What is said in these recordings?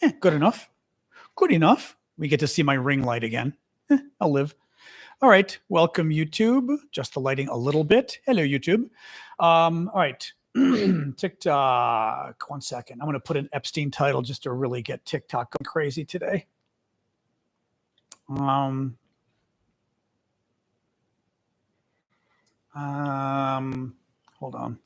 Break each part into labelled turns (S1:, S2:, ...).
S1: Good enough. Good enough. We get to see my ring light again. I'll live. All right. Welcome, YouTube. Just the lighting a little bit. Hello, YouTube. All right. TikTok. 1 second. I'm going to put an Epstein title just to really get TikTok going crazy today. Hold on.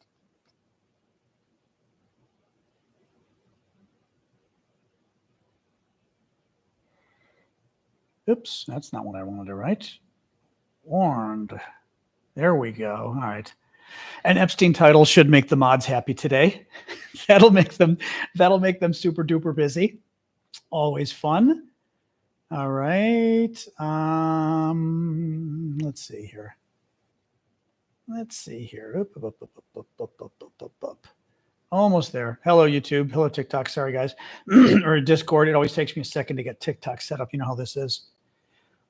S1: Oops, that's not what I wanted to write. Warned. There we go. All right. An Epstein title should make the mods happy today. That'll make them super duper busy. Always fun. All right. Let's see here. Up. Almost there. Hello, YouTube. Hello, TikTok. Sorry, guys. Or Discord. It always takes me a second to get TikTok set up. You know how this is.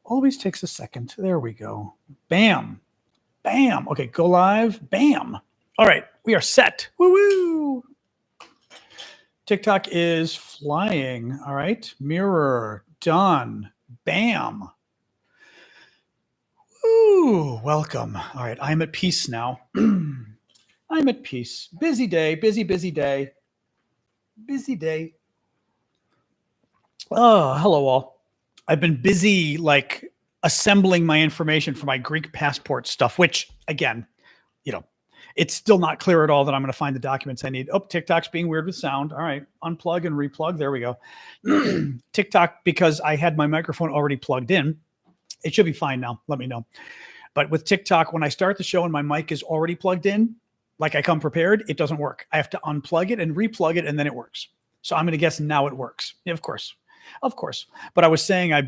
S1: Always takes a second. There we go. Bam. Bam. Okay, go live. Bam. All right, we are set. Woo-woo. TikTok is flying. All right. Mirror. Done. Bam. Woo. Welcome. All right, I'm at peace now. I'm at peace. Busy day. Busy day. Busy day. Oh, hello all. I've been busy like assembling my information for my Greek passport stuff, which again, it's still not clear at all that I'm going to find the documents I need. Oh, TikTok's being weird with sound. All right. Unplug and replug. There we go. TikTok, because I had my microphone already plugged in, it should be fine now. Let me know. But with TikTok, when I start the show and my mic is already plugged in, like I come prepared, it doesn't work. I have to unplug it and replug it, and then it works. So I'm going to guess now it works. Yeah, of course. But I was saying I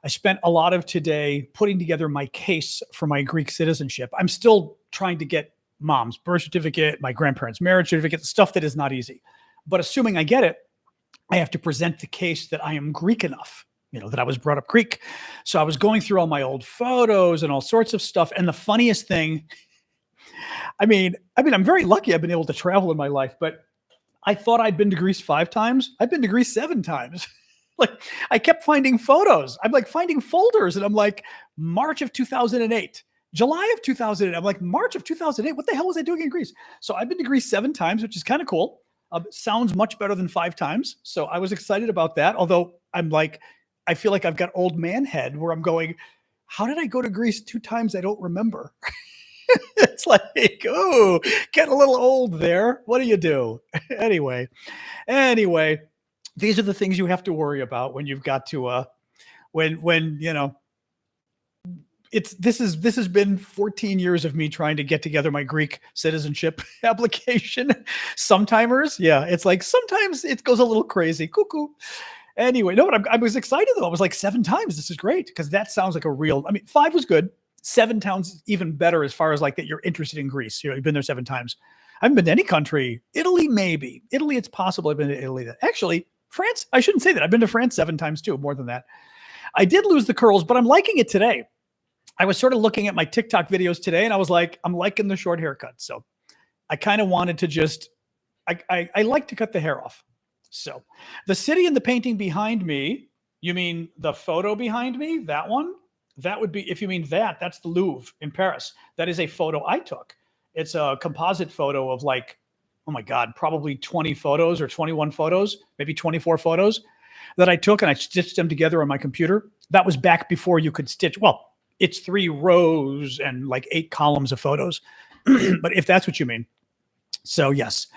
S1: spent a lot of today putting together my case for my Greek citizenship. I'm still trying to get mom's birth certificate, my grandparents' marriage certificate, stuff that is not easy. But assuming I get it, I have to present the case that I am Greek enough, that I was brought up Greek. So I was going through all my old photos and all sorts of stuff. And the funniest thing, I'm very lucky I've been able to travel in my life, but I thought I'd been to Greece 5 times. I've been to Greece 7 times. Like I kept finding photos. I'm like finding folders and I'm like March of 2008, July of 2008. I'm like March of 2008. What the hell was I doing in Greece? So I've been to Greece 7 times, which is kind of cool. Sounds much better than 5 times. So I was excited about that. Although I feel like I've got old man head where I'm going, how did I go to Greece 2 times? I don't remember. It's like, oh, getting a little old there. What do you do? Anyway, these are the things you have to worry about when you've got to, this has been 14 years of me trying to get together my Greek citizenship application. Sometimers. Yeah. It's like, sometimes it goes a little crazy. Cuckoo. Anyway, no, but I was excited though. I was like 7 times. This is great. Because that sounds like 5 was good. 7 sounds even better as far as like that you're interested in Greece. You've been there 7 times. I haven't been to any country. Italy, maybe. Italy, it's possible I've been to Italy. Actually, France, I shouldn't say that. I've been to France 7 times too, more than that. I did lose the curls, but I'm liking it today. I was sort of looking at my TikTok videos today and I was like, I'm liking the short haircut. So I kind of wanted to just, I like to cut the hair off. So the city and the painting behind me, you mean the photo behind me, that one? That would be, if you mean that's the Louvre in Paris. That is a photo I took. It's a composite photo of like, oh my God, probably 20 photos or 21 photos, maybe 24 photos that I took and I stitched them together on my computer. That was back before you could stitch. Well, it's 3 rows and like 8 columns of photos, but if that's what you mean. So yes.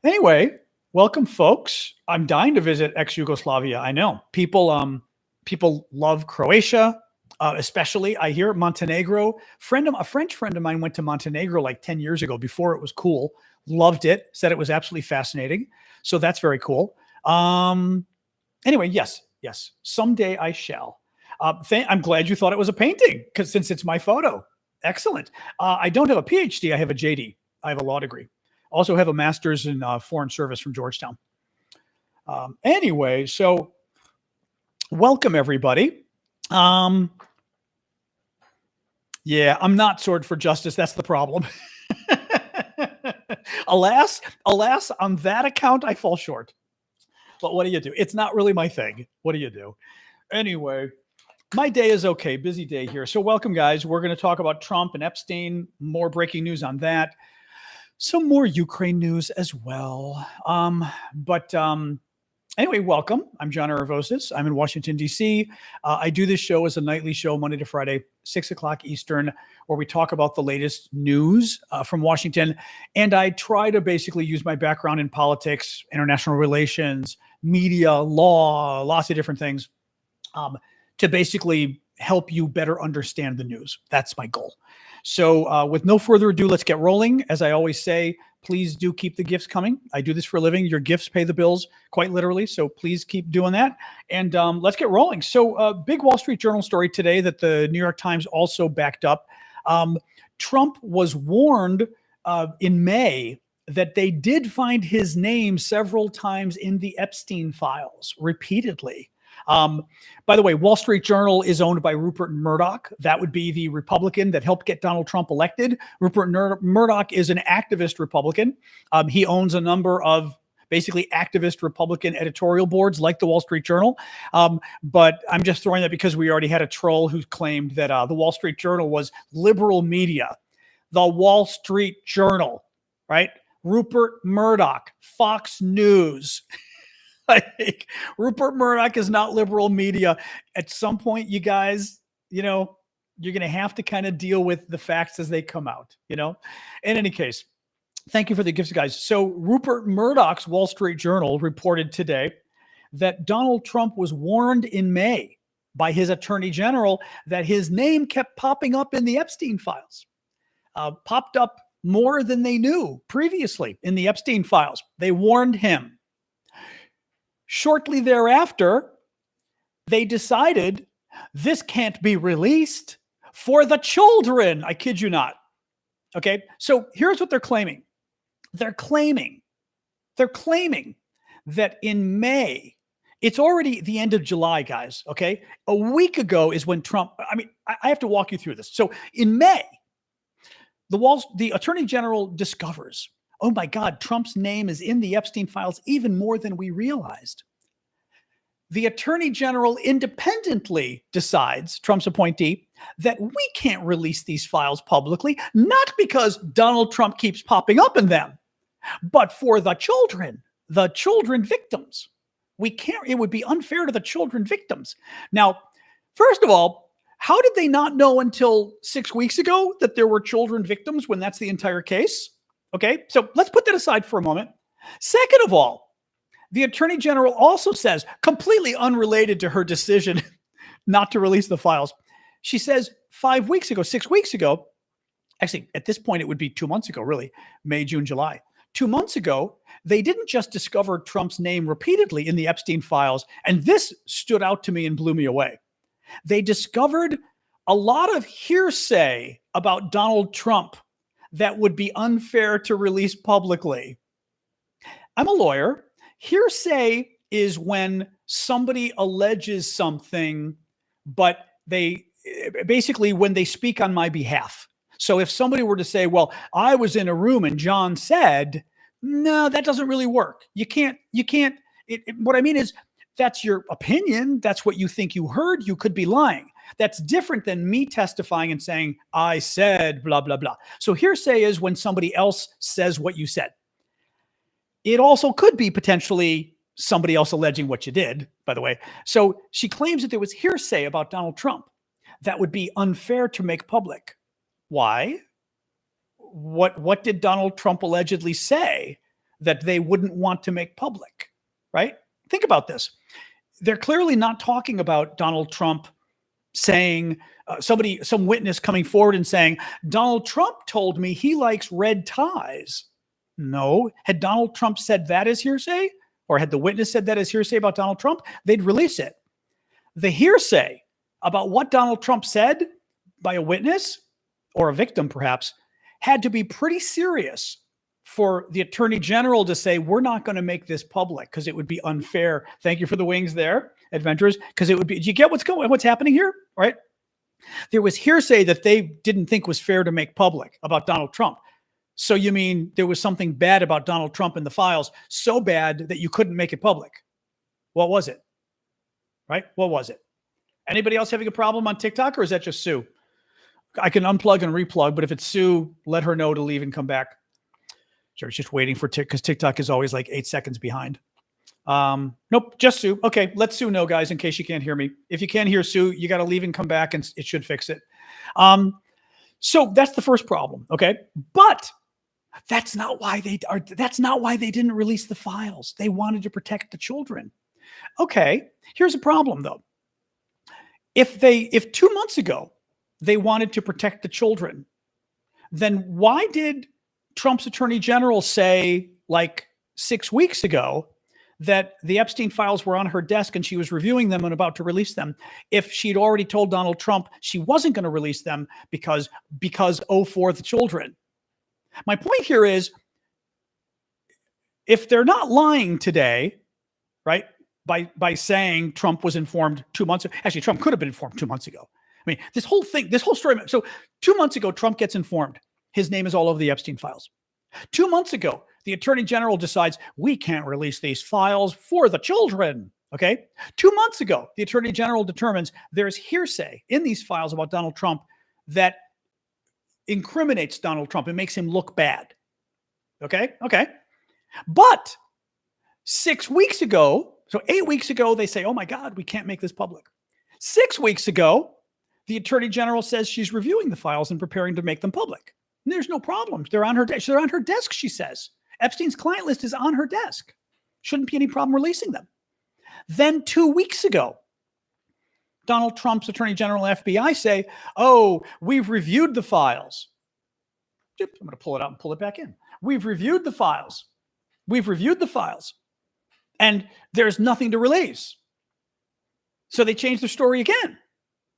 S1: Anyway, welcome folks. I'm dying to visit ex-Yugoslavia. I know people love Croatia. Especially, I hear Montenegro. A French friend of mine went to Montenegro like 10 years ago before it was cool. Loved it. Said it was absolutely fascinating. So that's very cool. Anyway, yes. Someday I shall. I'm glad you thought it was a painting since it's my photo. Excellent. I don't have a PhD. I have a JD. I have a law degree. Also have a master's in foreign service from Georgetown. Anyway, so welcome everybody. Yeah, I'm not Sword for Justice. That's the problem. alas, on that account, I fall short. But what do you do? It's not really my thing. What do you do? Anyway, my day is okay. Busy day here. So welcome, guys. We're going to talk about Trump and Epstein. More breaking news on that. Some more Ukraine news as well. Anyway, welcome. I'm John Aravosis. I'm in Washington, D.C. I do this show as a nightly show, Monday to Friday, 6 o'clock Eastern, where we talk about the latest news from Washington. And I try to basically use my background in politics, international relations, media, law, lots of different things to basically help you better understand the news. That's my goal. So with no further ado, let's get rolling. As I always say, please do keep the gifts coming. I do this for a living. Your gifts pay the bills, quite literally. So please keep doing that. And let's get rolling. So big Wall Street Journal story today that the New York Times also backed up. Trump was warned in May that they did find his name several times in the Epstein files repeatedly. By the way, Wall Street Journal is owned by Rupert Murdoch. That would be the Republican that helped get Donald Trump elected. Rupert Murdoch is an activist Republican. He owns a number of basically activist Republican editorial boards like the Wall Street Journal. But I'm just throwing that because we already had a troll who claimed that the Wall Street Journal was liberal media. The Wall Street Journal, right? Rupert Murdoch, Fox News. Like, Rupert Murdoch is not liberal media. At some point, you guys, you're going to have to kind of deal with the facts as they come out, In any case, thank you for the gifts, guys. So Rupert Murdoch's Wall Street Journal reported today that Donald Trump was warned in May by his attorney general that his name kept popping up in the Epstein files, popped up more than they knew previously in the Epstein files. They warned him. Shortly thereafter, they decided this can't be released for the children. I kid you not. Okay, so here's what they're claiming. They're claiming that in May, it's already the end of July, guys, okay? A week ago is when Trump, I have to walk you through this. So in May, the Attorney General discovers, oh my God, Trump's name is in the Epstein files even more than we realized. The Attorney General independently decides, Trump's appointee, that we can't release these files publicly, not because Donald Trump keeps popping up in them, but for the children victims. We can't, it would be unfair to the children victims. Now, first of all, how did they not know until 6 weeks ago that there were children victims when that's the entire case? Okay, so let's put that aside for a moment. Second of all, the Attorney General also says, completely unrelated to her decision not to release the files, she says 5 weeks ago, 6 weeks ago, actually at this point it would be 2 months ago, really, May, June, July. 2 months ago, they didn't just discover Trump's name repeatedly in the Epstein files, and this stood out to me and blew me away. They discovered a lot of hearsay about Donald Trump that would be unfair to release publicly. I'm a lawyer. Hearsay is when somebody alleges something, but they basically when they speak on my behalf. So if somebody were to say, well, I was in a room and John said, no, that doesn't really work. You can't, what I mean is that's your opinion. That's what you think you heard. You could be lying. That's different than me testifying and saying, I said, blah, blah, blah. So hearsay is when somebody else says what you said. It also could be potentially somebody else alleging what you did, by the way. So she claims that there was hearsay about Donald Trump that would be unfair to make public. Why? What did Donald Trump allegedly say that they wouldn't want to make public, right? Think about this. They're clearly not talking about Donald Trump saying, some witness coming forward and saying, Donald Trump told me he likes red ties. No. Had Donald Trump said that as hearsay, or had the witness said that as hearsay about Donald Trump, they'd release it. The hearsay about what Donald Trump said by a witness or a victim perhaps had to be pretty serious for the Attorney General to say, we're not going to make this public because it would be unfair. Thank you for the wings there, adventurers, because it would be, do you get what's happening here, right? There was hearsay that they didn't think was fair to make public about Donald Trump. So you mean there was something bad about Donald Trump in the files, so bad that you couldn't make it public? What was it? Right? What was it? Anybody else having a problem on TikTok, or is that just Sue? I can unplug and replug, but if it's Sue, let her know to leave and come back. Sure, it's just waiting for because TikTok is always like 8 seconds behind. Nope, just Sue. Okay, let Sue know, guys, in case you can't hear me. If you can't hear Sue, you got to leave and come back, and it should fix it. So that's the first problem. Okay, but that's not why they are. That's not why they didn't release the files. They wanted to protect the children. Okay, here's a problem though. If 2 months ago they wanted to protect the children, then why did Trump's attorney general say like 6 weeks ago that the Epstein files were on her desk and she was reviewing them and about to release them, if she'd already told Donald Trump she wasn't going to release them because for the children? My point here is, if they're not lying today, right, by saying Trump was informed 2 months ago. Actually, Trump could have been informed 2 months ago. I mean, this whole story. So 2 months ago, Trump gets informed. His name is all over the Epstein files. 2 months ago, the attorney general decides we can't release these files for the children. Okay. 2 months ago, the attorney general determines there's hearsay in these files about Donald Trump that incriminates Donald Trump and makes him look bad. Okay. But 6 weeks ago, so 8 weeks ago, they say, oh my God, we can't make this public. 6 weeks ago, the attorney general says she's reviewing the files and preparing to make them public. And there's no problem. They're on her desk. They're on her desk, she says. Epstein's client list is on her desk. Shouldn't be any problem releasing them. Then 2 weeks ago, Donald Trump's attorney general and FBI say, oh, we've reviewed the files. I'm going to pull it out and pull it back in. We've reviewed the files. And there's nothing to release. So they changed their story again,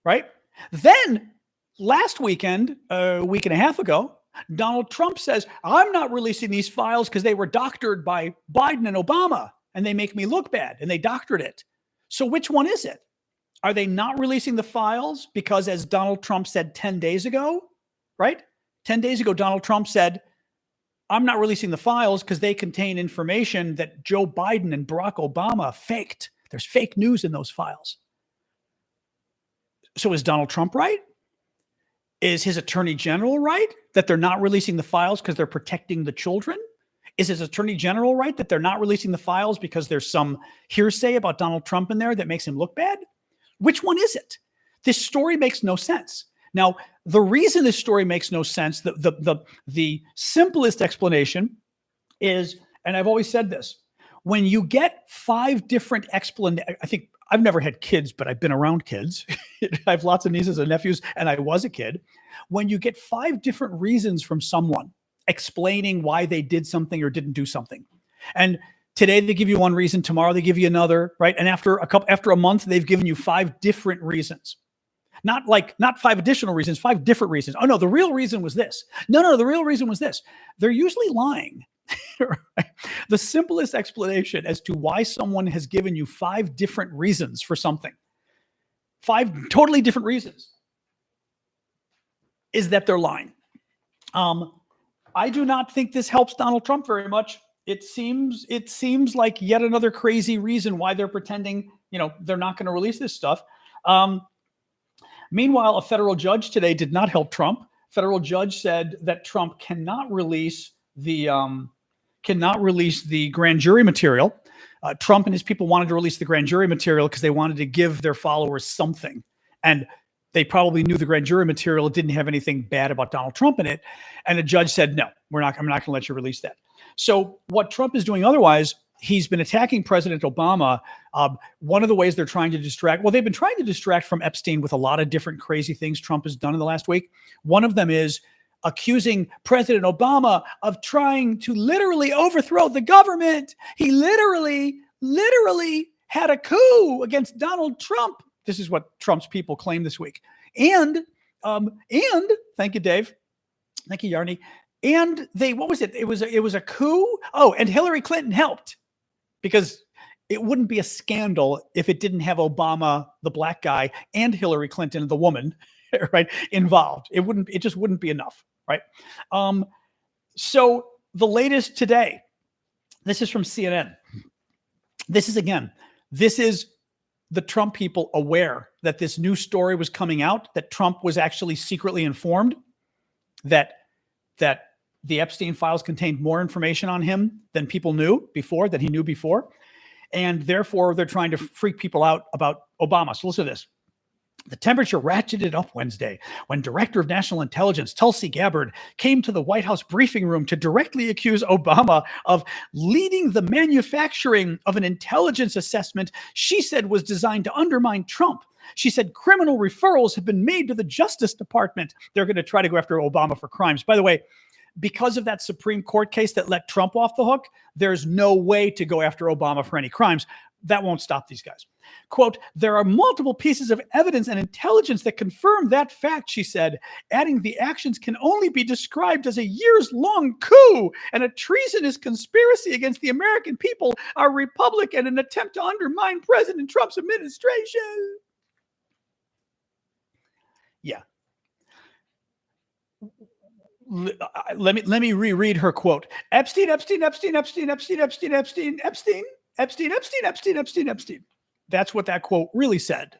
S1: right? Then last weekend, a week and a half ago, Donald Trump says, I'm not releasing these files because they were doctored by Biden and Obama and they make me look bad, and they doctored it. So which one is it? Are they not releasing the files because, as Donald Trump said 10 days ago, right? 10 days ago, Donald Trump said, I'm not releasing the files because they contain information that Joe Biden and Barack Obama faked. There's fake news in those files. So is Donald Trump right? Is his attorney general right that they're not releasing the files because they're protecting the children? Is his attorney general right that they're not releasing the files because there's some hearsay about Donald Trump in there that makes him look bad? Which one is it? This story makes no sense. Now, the reason this story makes no sense, the simplest explanation is, and I've always said this, when you get 5 different explanations, I think I've never had kids, but I've been around kids. I have lots of nieces and nephews, and I was a kid. When you get 5 different reasons from someone explaining why they did something or didn't do something, and today they give you one reason, tomorrow they give you another, right? And after a month, they've given you 5 different reasons. Not 5 additional reasons, 5 different reasons. Oh no, the real reason was this. No, the real reason was this. They're usually lying. Right? The simplest explanation as to why someone has given you 5 different reasons for something, 5 totally different reasons, is that they're lying. I do not think this helps Donald Trump very much. It seems like yet another crazy reason why they're pretending, they're not going to release this stuff. Meanwhile, a federal judge today did not help Trump. Federal judge said that Trump cannot release the grand jury material. Trump and his people wanted to release the grand jury material because they wanted to give their followers something. And they probably knew the grand jury material didn't have anything bad about Donald Trump in it. And the judge said, no, I'm not going to let you release that. So what Trump is doing otherwise, he's been attacking President Obama. One of the ways they're trying to they've been trying to distract from Epstein with a lot of different crazy things Trump has done in the last week. One of them is accusing President Obama of trying to literally overthrow the government. He literally had a coup against Donald Trump. This is what Trump's people claim this week. And thank you, Dave. Thank you, Yarny. And what was it? It was a coup. Oh, and Hillary Clinton helped, because it wouldn't be a scandal if it didn't have Obama, the black guy, and Hillary Clinton, the woman, right, involved. It just wouldn't be enough, right? So the latest today, this is from CNN. This is, again, This is the Trump people aware that this new story was coming out, that Trump was actually secretly informed that the Epstein files contained more information on him than people knew before, that he knew before. And therefore, they're trying to freak people out about Obama. So listen to this. The temperature ratcheted up Wednesday when Director of National Intelligence Tulsi Gabbard came to the White House briefing room to directly accuse Obama of leading the manufacturing of an intelligence assessment she said was designed to undermine Trump. She said criminal referrals have been made to the Justice Department. They're going to try to go after Obama for crimes. By the way, because of that Supreme Court case that let Trump off the hook, there's no way to go after Obama for any crimes. That won't stop these guys. Quote, there are multiple pieces of evidence and intelligence that confirm that fact, she said, adding the actions can only be described as a years-long coup and a treasonous conspiracy against the American people, our republic, and an attempt to undermine President Trump's administration. Yeah. Let me reread her quote. Epstein. That's what that quote really said.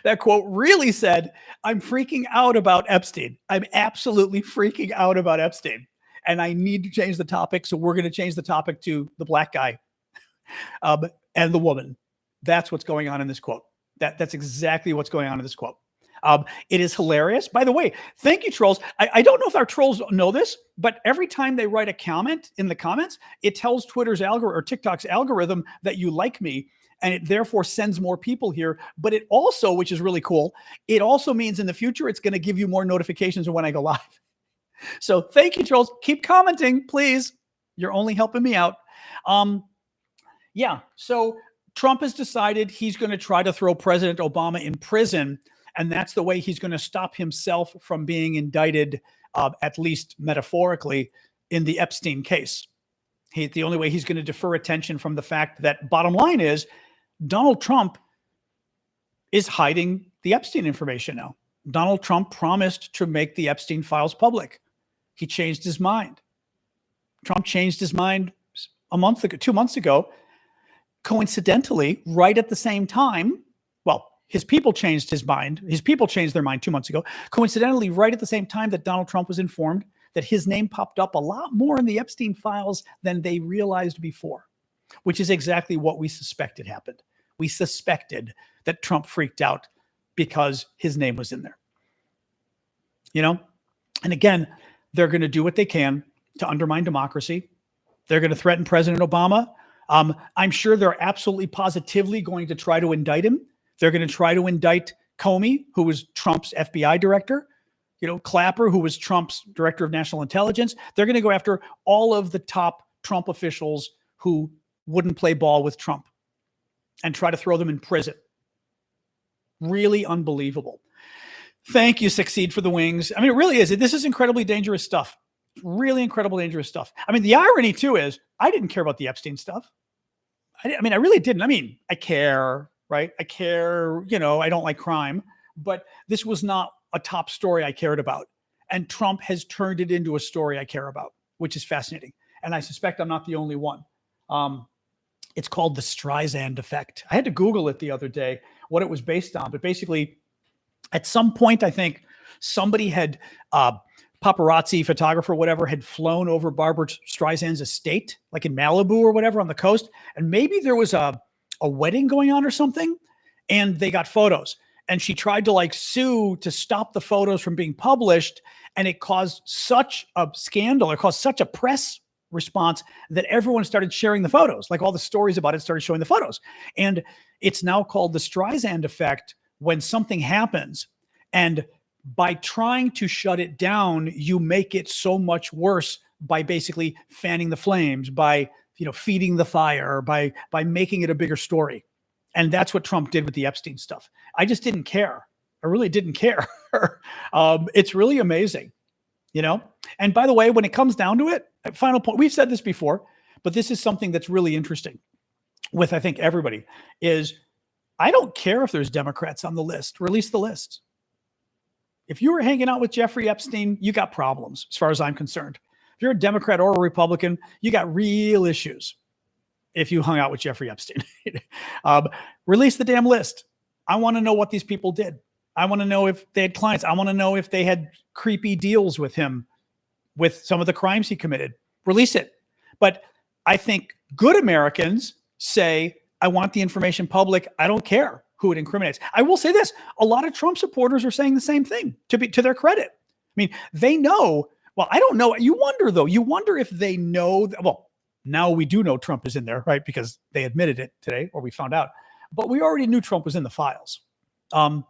S1: That quote really said, I'm freaking out about Epstein. I'm absolutely freaking out about Epstein. And I need to change the topic. So we're going to change the topic to the black guy and the woman. That's what's going on in this quote. That's exactly what's going on in this quote. It is hilarious. By the way, thank you, trolls. I don't know if our trolls know this, but every time they write a comment in the comments, it tells Twitter's algorithm or TikTok's algorithm that you like me, and it therefore sends more people here. But it also, which is really cool, it also means in the future, it's going to give you more notifications of when I go live. So thank you, trolls. Keep commenting, please. You're only helping me out. Yeah, so Trump has decided he's going to try to throw President Obama in prison. And that's the way he's going to stop himself from being indicted, at least metaphorically, in the Epstein case. The only way he's going to defer attention from the fact that, bottom line is, Donald Trump is hiding the Epstein information now. Donald Trump promised to make the Epstein files public. He changed his mind. Trump changed his mind a month ago, 2 months ago. Coincidentally, right at the same time, well, his people changed his mind. His people changed their mind 2 months ago. Coincidentally, right at the same time that Donald Trump was informed that his name popped up a lot more in the Epstein files than they realized before, which is exactly what we suspected happened. We suspected that Trump freaked out because his name was in there. You know? And again, they're going to do what they can to undermine democracy. They're going to threaten President Obama. I'm sure they're absolutely positively going to try to indict him. They're going to try to indict Comey, who was Trump's FBI director, Clapper, who was Trump's director of national intelligence. They're going to go after all of the top Trump officials who wouldn't play ball with Trump and try to throw them in prison. Really unbelievable. Thank you, Succeed for the Wings. I mean, it really is. This is incredibly dangerous stuff. Really incredibly dangerous stuff. I mean, the irony, too, is I didn't care about the Epstein stuff. I really didn't. I mean, I care. Right? I care, I don't like crime, but this was not a top story I cared about. And Trump has turned it into a story I care about, which is fascinating. And I suspect I'm not the only one. It's called the Streisand effect. I had to Google it the other day, what it was based on. But basically, at some point, I think somebody had, paparazzi, photographer, whatever, had flown over Barbara Streisand's estate, like in Malibu or whatever on the coast. And maybe there was a wedding going on or something, and they got photos, and she tried to sue to stop the photos from being published. And it caused such a scandal. It caused such a press response that everyone started sharing the photos. All the stories about it started showing the photos. And it's now called the Streisand effect when something happens. And by trying to shut it down, you make it so much worse by basically fanning the flames, by feeding the fire, by making it a bigger story. And that's what Trump did with the Epstein stuff. I just didn't care. I really didn't care. It's really amazing, And by the way, when it comes down to it, final point, we've said this before, but this is something that's really interesting with, I think, everybody, is I don't care if there's Democrats on the list. Release the list. If you were hanging out with Jeffrey Epstein, you got problems as far as I'm concerned. If you're a Democrat or a Republican, you got real issues. if you hung out with Jeffrey Epstein. Release the damn list. I want to know what these people did. I want to know if they had clients. I want to know if they had creepy deals with him with some of the crimes he committed. Release it. But I think good Americans say, I want the information public. I don't care who it incriminates. I will say this. A lot of Trump supporters are saying the same thing, to their credit. I mean, they know. Well, I don't know. You wonder, though. You wonder if they know. Well, now we do know Trump is in there, right? Because they admitted it today, or we found out. But we already knew Trump was in the files. So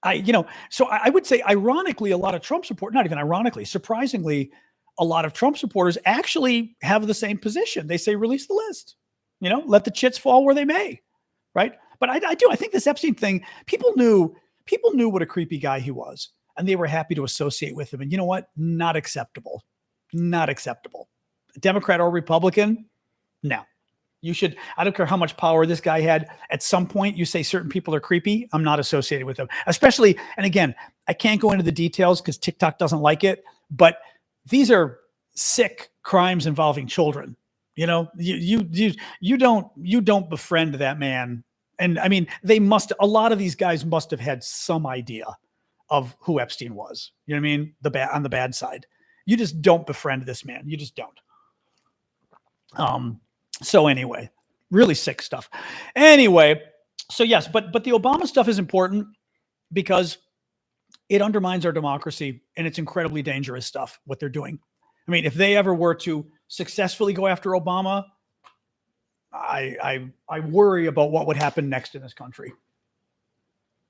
S1: I would say, ironically, a lot of Trump support, not even ironically, surprisingly, a lot of Trump supporters actually have the same position. They say, release the list, let the chits fall where they may. Right. But I think this Epstein thing, people knew what a creepy guy he was, and they were happy to associate with him. And you know what? Not acceptable. Not acceptable. Democrat or Republican? No. You should, I don't care how much power this guy had. At some point, you say certain people are creepy. I'm not associated with them, especially. And again, I can't go into the details because TikTok doesn't like it, but these are sick crimes involving children. You don't befriend that man. And I mean, a lot of these guys must have had some idea of who Epstein was. You know what I mean? On the bad side, you just don't befriend this man. You just don't. So anyway, really sick stuff. Anyway, so yes, but the Obama stuff is important because it undermines our democracy, and it's incredibly dangerous stuff, what they're doing. I mean, if they ever were to successfully go after Obama, I worry about what would happen next in this country,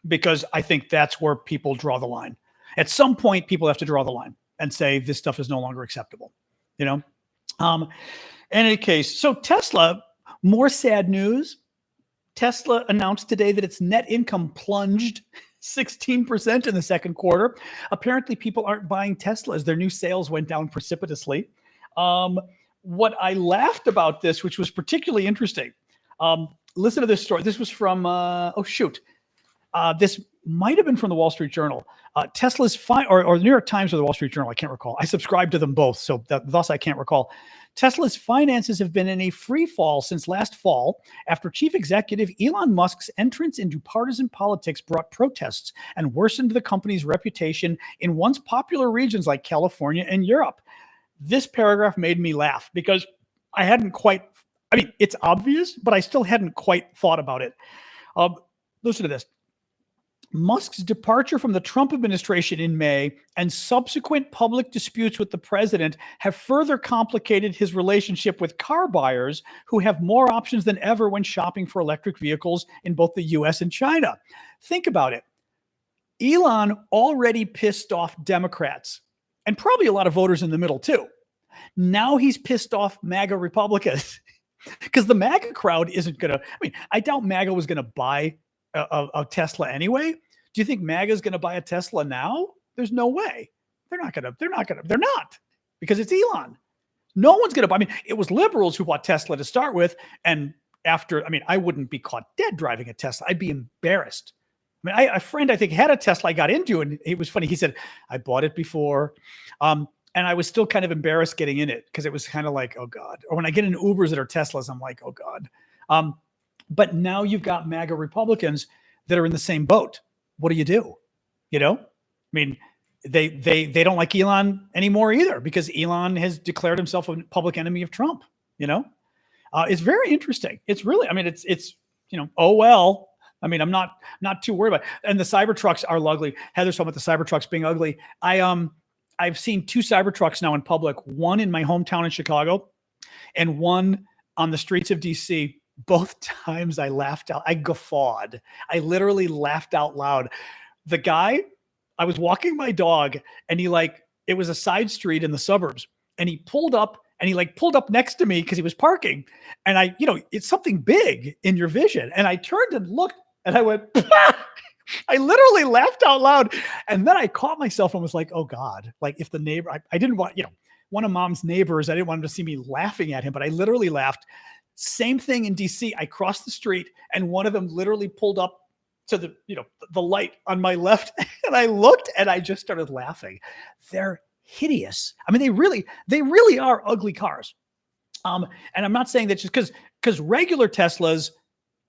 S1: because I think that's where people draw the line. At some point, people have to draw the line and say this stuff is no longer acceptable. In any case, so Tesla, more sad news. Tesla announced today that its net income plunged 16% in the second quarter. Apparently, people aren't buying Teslas. Their new sales went down precipitously. What I laughed about this, which was particularly interesting, listen to this story. This was from, this might have been from the Wall Street Journal. Tesla's or the New York Times or the Wall Street Journal, I can't recall. I subscribe to them both, so thus I can't recall. Tesla's finances have been in a free fall since last fall after chief executive Elon Musk's entrance into partisan politics brought protests and worsened the company's reputation in once popular regions like California and Europe. This paragraph made me laugh because it's obvious, but I still hadn't quite thought about it. Listen to this. Musk's departure from the Trump administration in May and subsequent public disputes with the president have further complicated his relationship with car buyers who have more options than ever when shopping for electric vehicles in both the US and China. Think about it. Elon already pissed off Democrats and probably a lot of voters in the middle too. Now he's pissed off MAGA Republicans because the MAGA crowd isn't going to, I doubt MAGA was going to buy a Tesla anyway. Do you think MAGA is going to buy a Tesla now? There's no way. They're not, because it's Elon. No one's going to buy. It was liberals who bought Tesla to start with. And after, I wouldn't be caught dead driving a Tesla. I'd be embarrassed. A friend I think had a Tesla I got into, and it was funny. He said, I bought it before. And I was still kind of embarrassed getting in it because it was kind of like, oh God. Or when I get in Ubers that are Teslas, I'm like, oh God. But now you've got MAGA Republicans that are in the same boat. What do you do? They don't like Elon anymore either because Elon has declared himself a public enemy of Trump. It's very interesting. It's really, it's oh well. I'm not too worried about it. And the Cybertrucks are ugly. Heather's talking about the Cybertrucks being ugly. I've seen two Cybertrucks now in public. One in my hometown in Chicago, and one on the streets of DC. Both times I laughed out. I guffawed. I literally laughed out loud. The guy, I was walking my dog and it was a side street in the suburbs, and he pulled up next to me because he was parking. And it's something big in your vision. And I turned and looked and I went, I literally laughed out loud. And then I caught myself and was like, oh God, if the neighbor, I didn't want, one of mom's neighbors, I didn't want him to see me laughing at him, but I literally laughed. Same thing in DC. I crossed the street and one of them literally pulled up to the light on my left, and I looked and I just started laughing. They're hideous. They really are ugly cars. And I'm not saying that just because because regular Teslas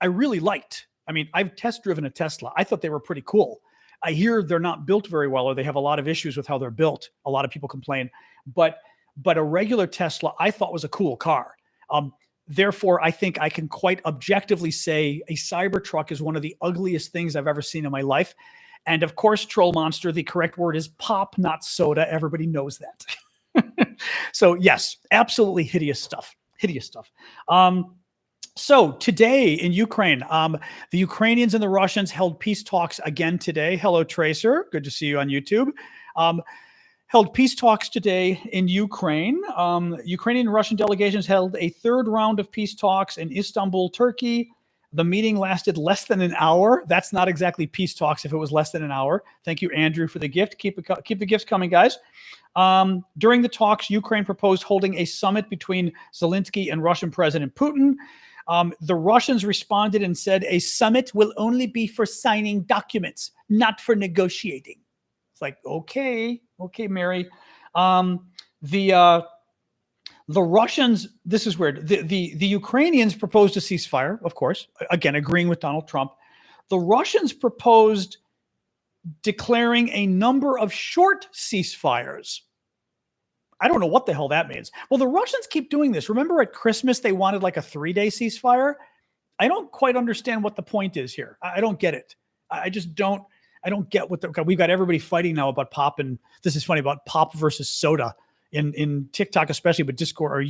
S1: I really liked. I mean, I've test driven a Tesla. I thought they were pretty cool. I hear they're not built very well, or they have a lot of issues with how they're built. A lot of people complain, but a regular Tesla I thought was a cool car. Therefore, I think I can quite objectively say a Cybertruck is one of the ugliest things I've ever seen in my life. And of course, Troll Monster, the correct word is pop, not soda. Everybody knows that. So yes, absolutely hideous stuff. Hideous stuff. So today in Ukraine, the Ukrainians and the Russians held peace talks again today. Hello, Tracer. Good to see you on YouTube. Held peace talks today in Ukraine. Ukrainian and Russian delegations held a third round of peace talks in Istanbul, Turkey. The meeting lasted less than an hour. That's not exactly peace talks if it was less than an hour. Thank you, Andrew, for the gift. Keep the gifts coming, guys. During the talks, Ukraine proposed holding a summit between Zelensky and Russian President Putin. The Russians responded and said a summit will only be for signing documents, not for negotiating. It's like, okay, Mary. The Russians, this is weird. The Ukrainians proposed a ceasefire, of course, again, agreeing with Donald Trump. The Russians proposed declaring a number of short ceasefires. I don't know what the hell that means. Well, the Russians keep doing this. Remember at Christmas, they wanted like a 3-day ceasefire. I don't quite understand what the point is here. I don't get it. I just don't. I don't get what we've got everybody fighting now about pop, and this is funny about pop versus soda in TikTok, especially, but Discord or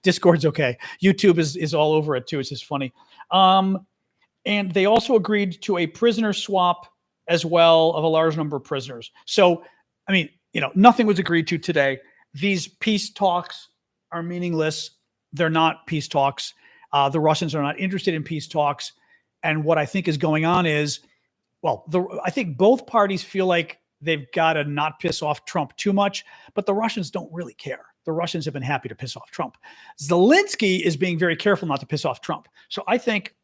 S1: Discord's okay. YouTube is all over it too. It's just funny. And they also agreed to a prisoner swap as well of a large number of prisoners. So, I mean, nothing was agreed to today. These peace talks are meaningless. They're not peace talks. The Russians are not interested in peace talks. And what I think is going on is, I think both parties feel like they've got to not piss off Trump too much, but the Russians don't really care. The Russians have been happy to piss off Trump. Zelensky is being very careful not to piss off Trump. So I think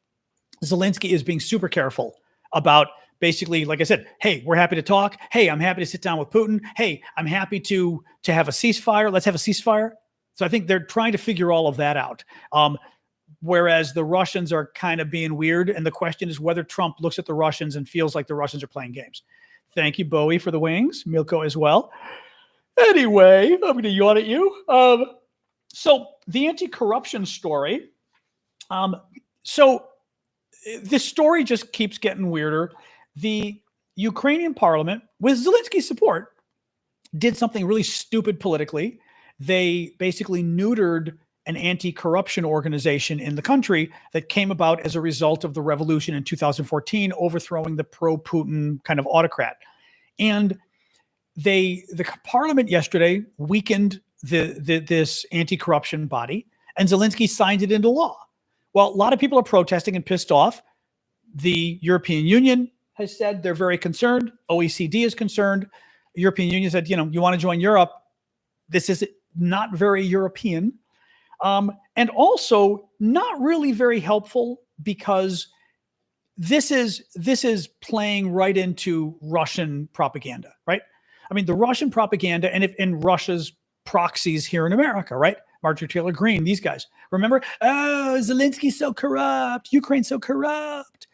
S1: Zelensky is being super careful about basically, like I said, hey, we're happy to talk. Hey, I'm happy to sit down with Putin. Hey, I'm happy to have a ceasefire. Let's have a ceasefire. So I think they're trying to figure all of that out. Whereas the Russians are kind of being weird. And the question is whether Trump looks at the Russians and feels like the Russians are playing games. Thank you, Bowie, for the wings. Milko as well. Anyway, I'm going to yawn at you. So the anti-corruption story. So this story just keeps getting weirder. The Ukrainian parliament, with Zelensky's support, did something really stupid politically. They basically neutered an anti-corruption organization in the country that came about as a result of the revolution in 2014, overthrowing the pro-Putin kind of autocrat. And the parliament yesterday weakened this anti-corruption body, and Zelensky signed it into law. Well, a lot of people are protesting and pissed off. The European Union has said they're very concerned. OECD is concerned. The European Union said, you want to join Europe. This is not very European. And also not really very helpful because this is playing right into Russian propaganda, right? I mean, the Russian propaganda and Russia's proxies here in America, right? Marjorie Taylor Greene, these guys. Remember, Zelensky's so corrupt, Ukraine's so corrupt.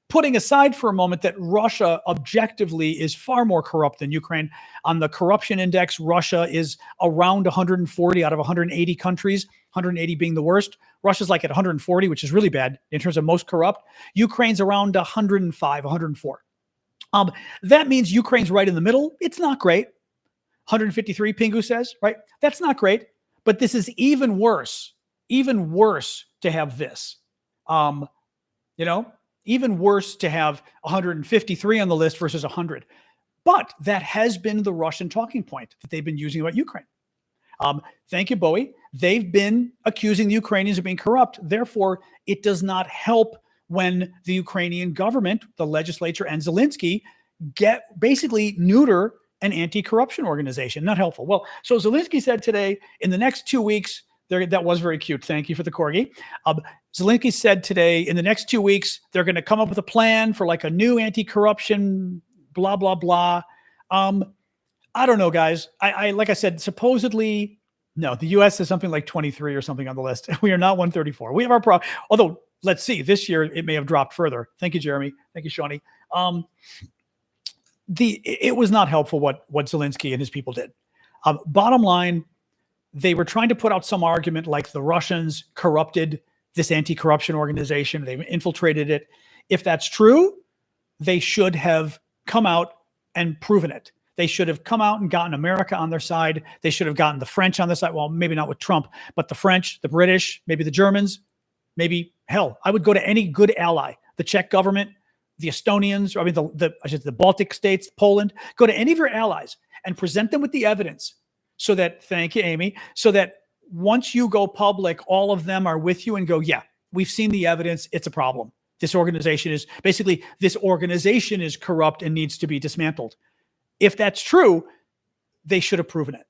S1: Putting aside for a moment that Russia objectively is far more corrupt than Ukraine. On the corruption index, Russia is around 140 out of 180 countries, 180 being the worst. Russia's like at 140, which is really bad in terms of most corrupt. Ukraine's around 105, 104. That means Ukraine's right in the middle. It's not great. 153, Pingu says, right? That's not great. But this is even worse to have this. Even worse to have 153 on the list versus 100. But that has been the Russian talking point that they've been using about Ukraine. Thank you, Bowie. They've been accusing the Ukrainians of being corrupt. Therefore, it does not help when the Ukrainian government, the legislature, and Zelensky basically neuter an anti-corruption organization. Not helpful. Well, so Zelensky said today, in the next 2 weeks, that was very cute. Thank you for the corgi. Zelensky said today, in the next 2 weeks, they're going to come up with a plan for like a new anti-corruption, blah, blah, blah. I don't know, guys. I like I said, supposedly No, the U.S. is something like 23 or something on the list. We are not 134. We have our problem. Although, let's see, this year it may have dropped further. Thank you, Jeremy. Thank you, Shawnee. It was not helpful what Zelensky and his people did. Bottom line, they were trying to put out some argument like the Russians corrupted this anti-corruption organization. They've infiltrated it. If that's true, they should have come out and proven it. They should have come out and gotten America on their side. They should have gotten the French on their side. Well, maybe not with Trump, but the French, the British, maybe the Germans, maybe, hell, I would go to any good ally, the Czech government, the Estonians, I mean, the Baltic states, Poland, go to any of your allies and present them with the evidence so that, thank you, Amy, so that once you go public, all of them are with you and go, yeah, we've seen the evidence. It's a problem. This organization is corrupt and needs to be dismantled. If that's true, they should have proven it.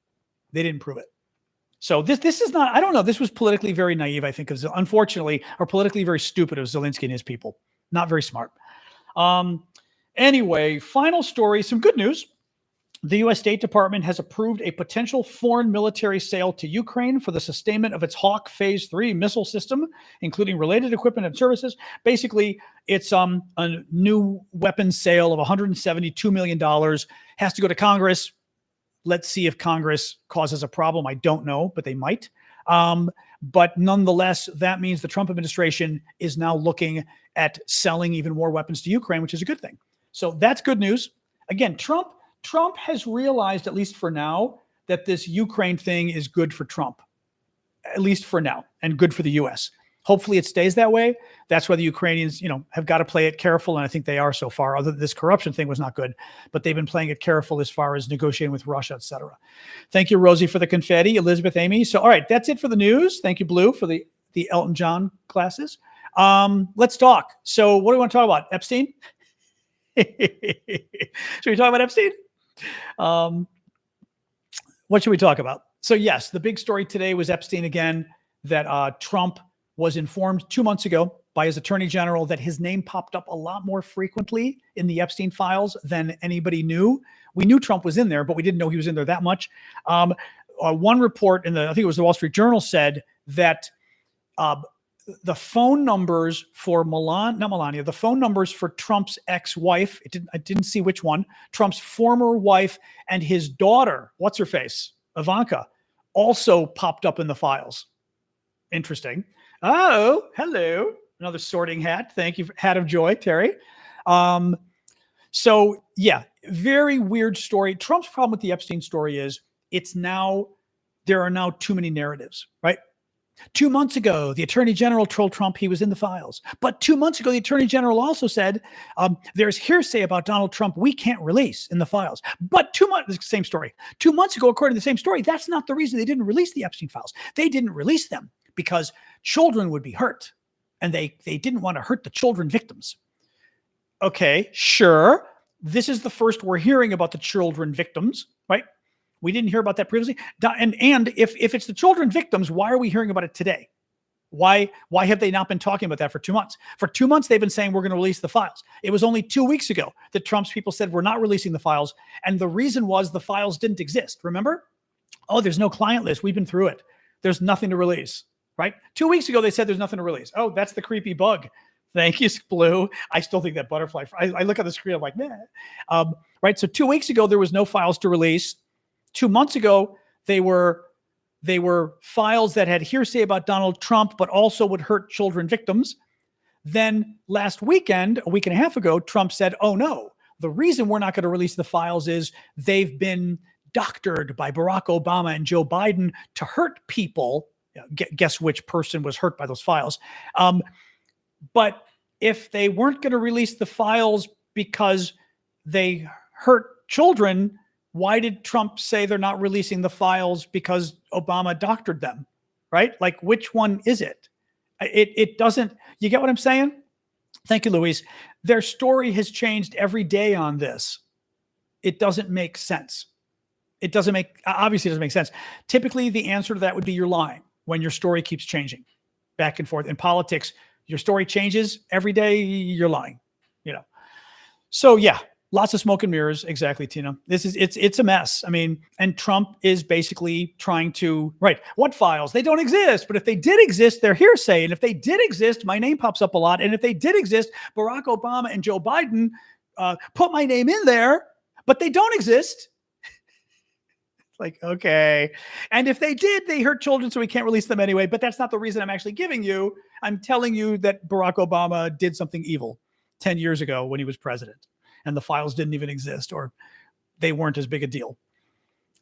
S1: They didn't prove it. So this is not, I don't know. This was politically very naive, I think, unfortunately, or politically very stupid of Zelensky and his people. Not very smart. Anyway, final story, some good news. The U.S. State Department has approved a potential foreign military sale to Ukraine for the sustainment of its Hawk Phase 3 missile system, including related equipment and services. Basically, it's a new weapons sale of $172 million. Has to go to Congress. Let's see if Congress causes a problem. I don't know, but they might. But nonetheless, that means the Trump administration is now looking at selling even more weapons to Ukraine, which is a good thing. So that's good news. Again, Trump has realized, at least for now, that this Ukraine thing is good for Trump, at least for now, and good for the U.S. Hopefully it stays that way. That's why the Ukrainians, have got to play it careful, and I think they are so far. Other than this corruption thing was not good, but they've been playing it careful as far as negotiating with Russia, etc. Thank you, Rosie, for the confetti. Elizabeth, Amy. So, all right, that's it for the news. Thank you, Blue, for the Elton John classes. Let's talk. So what do we want to talk about? Epstein? Should we talk about Epstein? What should we talk about? So yes, the big story today was Epstein again, that Trump was informed 2 months ago by his attorney general that his name popped up a lot more frequently in the Epstein files than anybody knew. We knew Trump was in there, but we didn't know he was in there that much. One report I think it was the Wall Street Journal, said that the phone numbers for the phone numbers for Trump's ex-wife, I didn't see which one, Trump's former wife and his daughter, what's her face, Ivanka, also popped up in the files. Interesting. Oh, hello. Another sorting hat. Thank you. Hat of joy, Terry. So yeah, very weird story. Trump's problem with the Epstein story is there are now too many narratives, right? 2 months ago, the attorney general told Trump he was in the files. But 2 months ago, the attorney general also said there's hearsay about Donald Trump we can't release in the files. But same story. 2 months ago, according to the same story, that's not the reason they didn't release the Epstein files. They didn't release them because children would be hurt, and they didn't want to hurt the children victims. Okay, sure. This is the first we're hearing about the children victims, right? We didn't hear about that previously. And if it's the children victims, why are we hearing about it today? Why have they not been talking about that for 2 months? For 2 months, they've been saying we're going to release the files. It was only 2 weeks ago that Trump's people said we're not releasing the files. And the reason was the files didn't exist. Remember? Oh, there's no client list. We've been through it. There's nothing to release, right? 2 weeks ago, they said there's nothing to release. Oh, that's the creepy bug. Thank you, Blue. I still think that butterfly. I look at the screen, I'm like, nah. Right? So 2 weeks ago, there was no files to release. 2 months ago, they were files that had hearsay about Donald Trump, but also would hurt children victims. Then last weekend, a week and a half ago, Trump said, oh no, the reason we're not going to release the files is they've been doctored by Barack Obama and Joe Biden to hurt people. Guess which person was hurt by those files. But if they weren't going to release the files because they hurt children, why did Trump say they're not releasing the files because Obama doctored them, right? Like, which one is it? It doesn't, you get what I'm saying? Thank you, Louise. Their story has changed every day on this. It doesn't make sense. Obviously it doesn't make sense. Typically, the answer to that would be you're lying when your story keeps changing back and forth. In politics, your story changes every day, you're lying, So yeah, Lots of smoke and mirrors. Exactly, Tina. It's a mess. I mean, and Trump is basically trying to, right, what files? They don't exist. But if they did exist, they're hearsay. And if they did exist, my name pops up a lot. And if they did exist, Barack Obama and Joe Biden put my name in there, but they don't exist. Like, okay. And if they did, they hurt children, so we can't release them anyway. But that's not the reason I'm actually giving you. I'm telling you that Barack Obama did something evil 10 years ago when he was president. And the files didn't even exist, or they weren't as big a deal.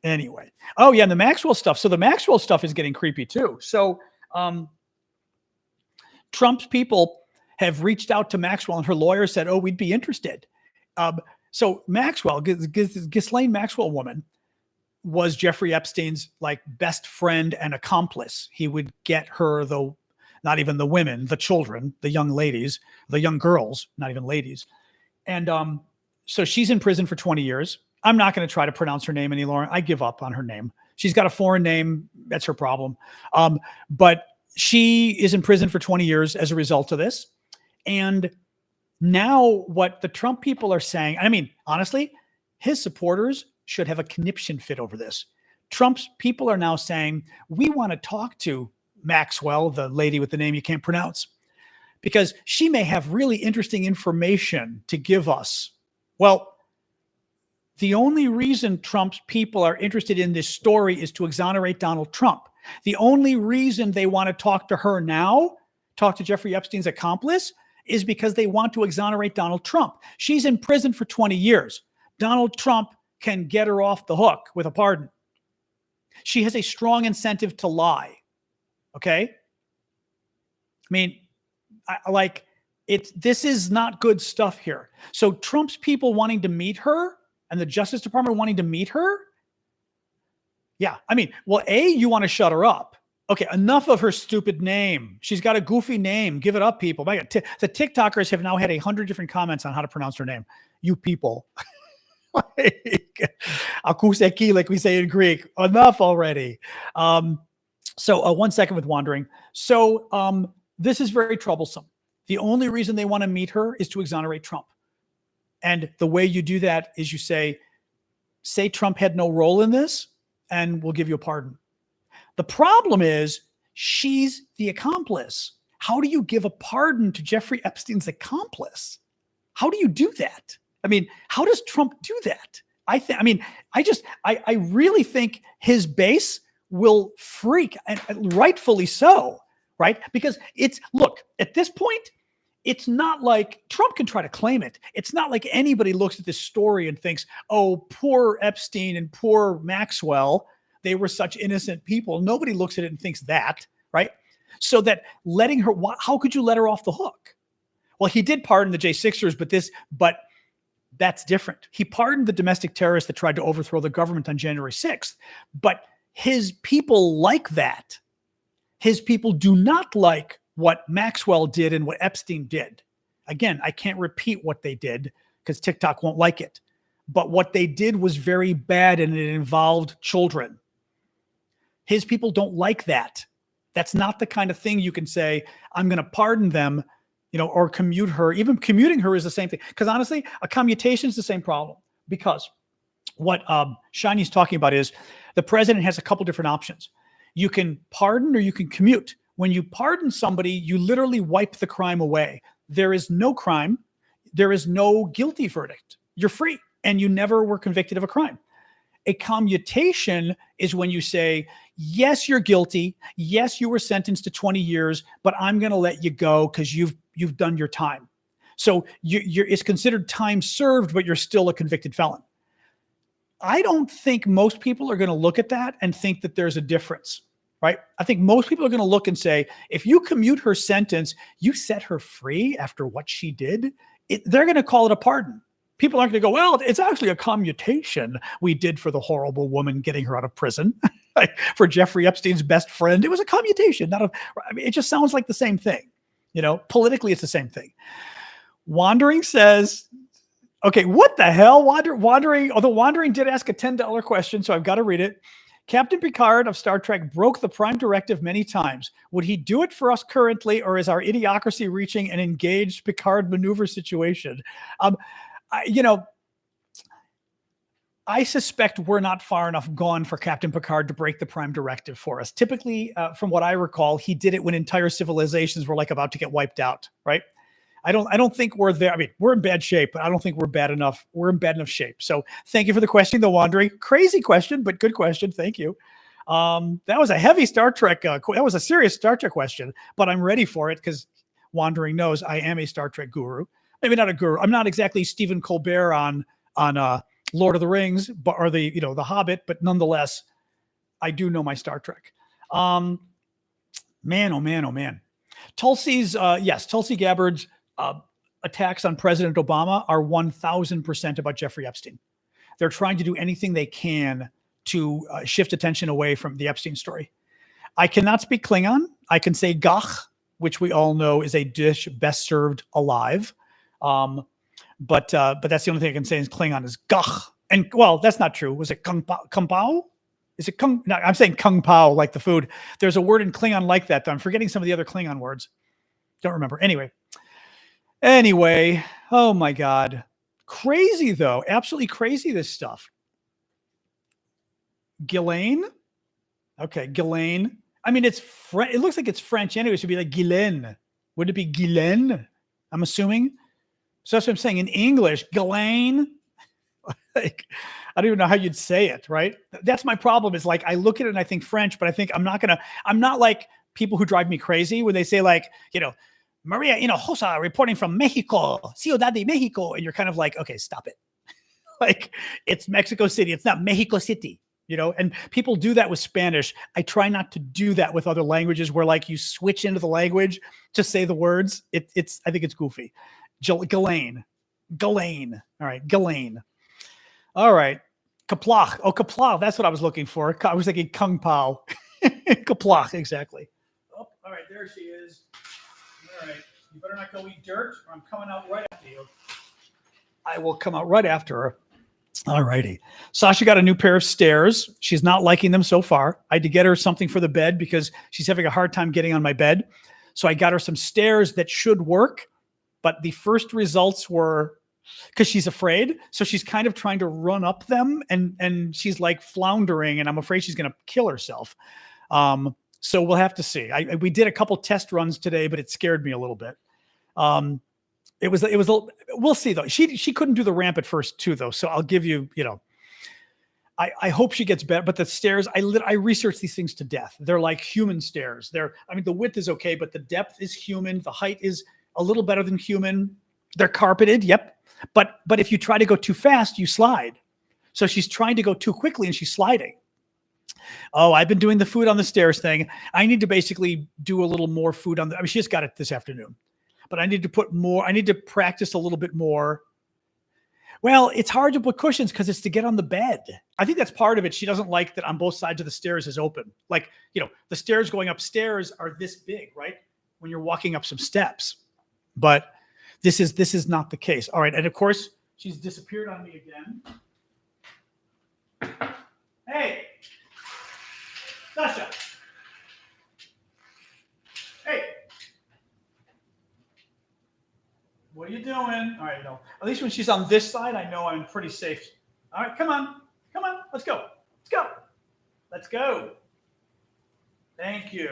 S1: Anyway. Oh, yeah, and the Maxwell stuff. So the Maxwell stuff is getting creepy, too. So Trump's people have reached out to Maxwell, and her lawyer said, oh, we'd be interested. So Maxwell, Ghislaine Maxwell woman, was Jeffrey Epstein's like best friend and accomplice. He would get her, though, not even the women, the children, the young ladies, the young girls, not even ladies. And so she's in prison for 20 years. I'm not going to try to pronounce her name any longer. I give up on her name. She's got a foreign name. That's her problem. But she is in prison for 20 years as a result of this. And now what the Trump people are saying, I mean, honestly, his supporters should have a conniption fit over this. Trump's people are now saying, we want to talk to Maxwell, the lady with the name you can't pronounce, because she may have really interesting information to give us. Well, the only reason Trump's people are interested in this story is to exonerate Donald Trump. The only reason they want to talk to her now, talk to Jeffrey Epstein's accomplice, is because they want to exonerate Donald Trump. She's in prison for 20 years. Donald Trump can get her off the hook with a pardon. She has a strong incentive to lie. Okay? I mean, this is not good stuff here. So Trump's people wanting to meet her and the Justice Department wanting to meet her. Yeah. I mean, well, you want to shut her up. Okay. Enough of her stupid name. She's got a goofy name. Give it up, people. The TikTokers have now had 100 different comments on how to pronounce her name. You people. Akuseki, like we say in Greek. Enough already. So 1 second with wandering. So this is very troublesome. The only reason they want to meet her is to exonerate Trump. And the way you do that is you say Trump had no role in this, and we'll give you a pardon. The problem is she's the accomplice. How do you give a pardon to Jeffrey Epstein's accomplice? How do you do that? I mean, how does Trump do that? I really think his base will freak, and rightfully so, right? Because look, at this point, it's not like Trump can try to claim it. It's not like anybody looks at this story and thinks, oh, poor Epstein and poor Maxwell, they were such innocent people. Nobody looks at it and thinks that, right? So that letting her, how could you let her off the hook? Well, he did pardon the J6ers, but that's different. He pardoned the domestic terrorists that tried to overthrow the government on January 6th, but his people like that. His people do not like what Maxwell did and what Epstein did. Again, I can't repeat what they did because TikTok won't like it. But what they did was very bad, and it involved children. His people don't like that. That's not the kind of thing you can say, I'm going to pardon them, or commute her. Even commuting her is the same thing. Because honestly, a commutation is the same problem. Because what Shiny's talking about is the president has a couple different options. You can pardon or you can commute. When you pardon somebody, you literally wipe the crime away. There is no crime. There is no guilty verdict. You're free, and you never were convicted of a crime. A commutation is when you say, yes, you're guilty. Yes, you were sentenced to 20 years, but I'm going to let you go because you've done your time. So it's considered time served, but you're still a convicted felon. I don't think most people are going to look at that and think that there's a difference, right? I think most people are going to look and say, if you commute her sentence, you set her free after what she did, they're going to call it a pardon. People aren't going to go, well, it's actually a commutation we did for the horrible woman getting her out of prison. For Jeffrey Epstein's best friend, it was a commutation. It just sounds like the same thing. Politically, it's the same thing. Wandering says, okay, what the hell? Wandering, although Wandering did ask a $10 question, so I've got to read it. Captain Picard of Star Trek broke the Prime Directive many times. Would he do it for us currently, or is our idiocracy reaching an engaged Picard maneuver situation? I suspect we're not far enough gone for Captain Picard to break the Prime Directive for us. Typically, from what I recall, he did it when entire civilizations were like about to get wiped out, right? I don't think we're there. I mean, we're in bad shape, but I don't think we're bad enough. We're in bad enough shape. So thank you for the question, The Wandering. Crazy question, but good question. Thank you. That was a heavy Star Trek. That was a serious Star Trek question, but I'm ready for it because Wandering knows I am a Star Trek guru. Maybe not a guru. I'm not exactly Stephen Colbert on Lord of the Rings, but or the Hobbit, but nonetheless, I do know my Star Trek. Man, oh man, oh man. Tulsi Gabbard's attacks on President Obama are 1,000% about Jeffrey Epstein. They're trying to do anything they can to shift attention away from the Epstein story. I cannot speak Klingon. I can say gach, which we all know is a dish best served alive. But that's the only thing I can say is Klingon is gach. And well, that's not true. Was it kung pao? Is it kung? No, I'm saying kung pao, like the food. There's a word in Klingon like that, though. I'm forgetting some of the other Klingon words. Don't remember. Anyway, oh my God. Crazy, though. Absolutely crazy, this stuff. Ghislaine? Okay, Ghislaine. I mean, it looks like it's French anyway. It should be like Ghislaine. Would it be Ghislaine? I'm assuming. So that's what I'm saying. In English, Ghislaine. Like, I don't even know how you'd say it, right? That's my problem. Is like I look at it and I think French, but I think I'm not like people who drive me crazy when they say like, Maria Hinojosa reporting from Mexico, Ciudad de Mexico. And you're kind of like, okay, stop it. Like it's Mexico City. It's not Mexico City, and people do that with Spanish. I try not to do that with other languages where like you switch into the language to say the words. I think it's goofy. Ghislaine. All right. Ghislaine. All right. Kaplach. Oh, Kaplach. That's what I was looking for. I was thinking Kung Pao. Kaplach. Exactly. Oh, all right. There she is. All right. You better not go eat dirt or I'm coming out right after you. I will come out right after her. All righty. Sasha got a new pair of stairs. She's not liking them so far. I had to get her something for the bed because she's having a hard time getting on my bed. So I got her some stairs that should work. But the first results were because she's afraid. So she's kind of trying to run up them and she's like floundering and I'm afraid she's going to kill herself. So we'll have to see. We did a couple test runs today, but it scared me a little bit. We'll see though. She couldn't do the ramp at first too though. So I'll give you, I hope she gets better, but the stairs, I researched these things to death. They're like human stairs. The width is okay, but the depth is human. The height is a little better than human. They're carpeted. Yep. But if you try to go too fast, you slide. So she's trying to go too quickly and she's sliding. Oh, I've been doing the food on the stairs thing. I need to basically do a little more food she just got it this afternoon, but I need to practice a little bit more. Well, it's hard to put cushions because it's to get on the bed. I think that's part of it. She doesn't like that on both sides of the stairs is open. Like, the stairs going upstairs are this big, right? When you're walking up some steps. But this is not the case. All right. And of course, she's disappeared on me again. Hey, Sasha. Hey. What are you doing? All right. No. At least when she's on this side, I know I'm pretty safe. All right. Come on. Let's go. Thank you.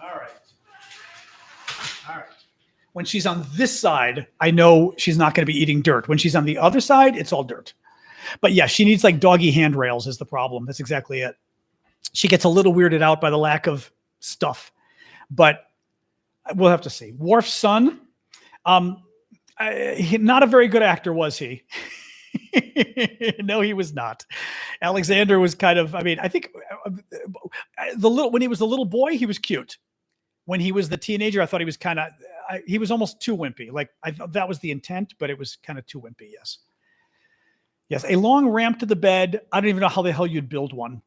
S1: All right. When she's on this side, I know she's not going to be eating dirt. When she's on the other side, it's all dirt. But yeah, she needs like doggy handrails is the problem. That's exactly it. She gets a little weirded out by the lack of stuff, but we'll have to see. Worf's son, not a very good actor, was he? No, he was not. Alexander was kind of, I think when he was the little boy, he was cute. When he was the teenager, I thought he was he was almost too wimpy. Like I thought that was the intent, but it was kind of too wimpy. Yes. A long ramp to the bed. I don't even know how the hell you'd build one,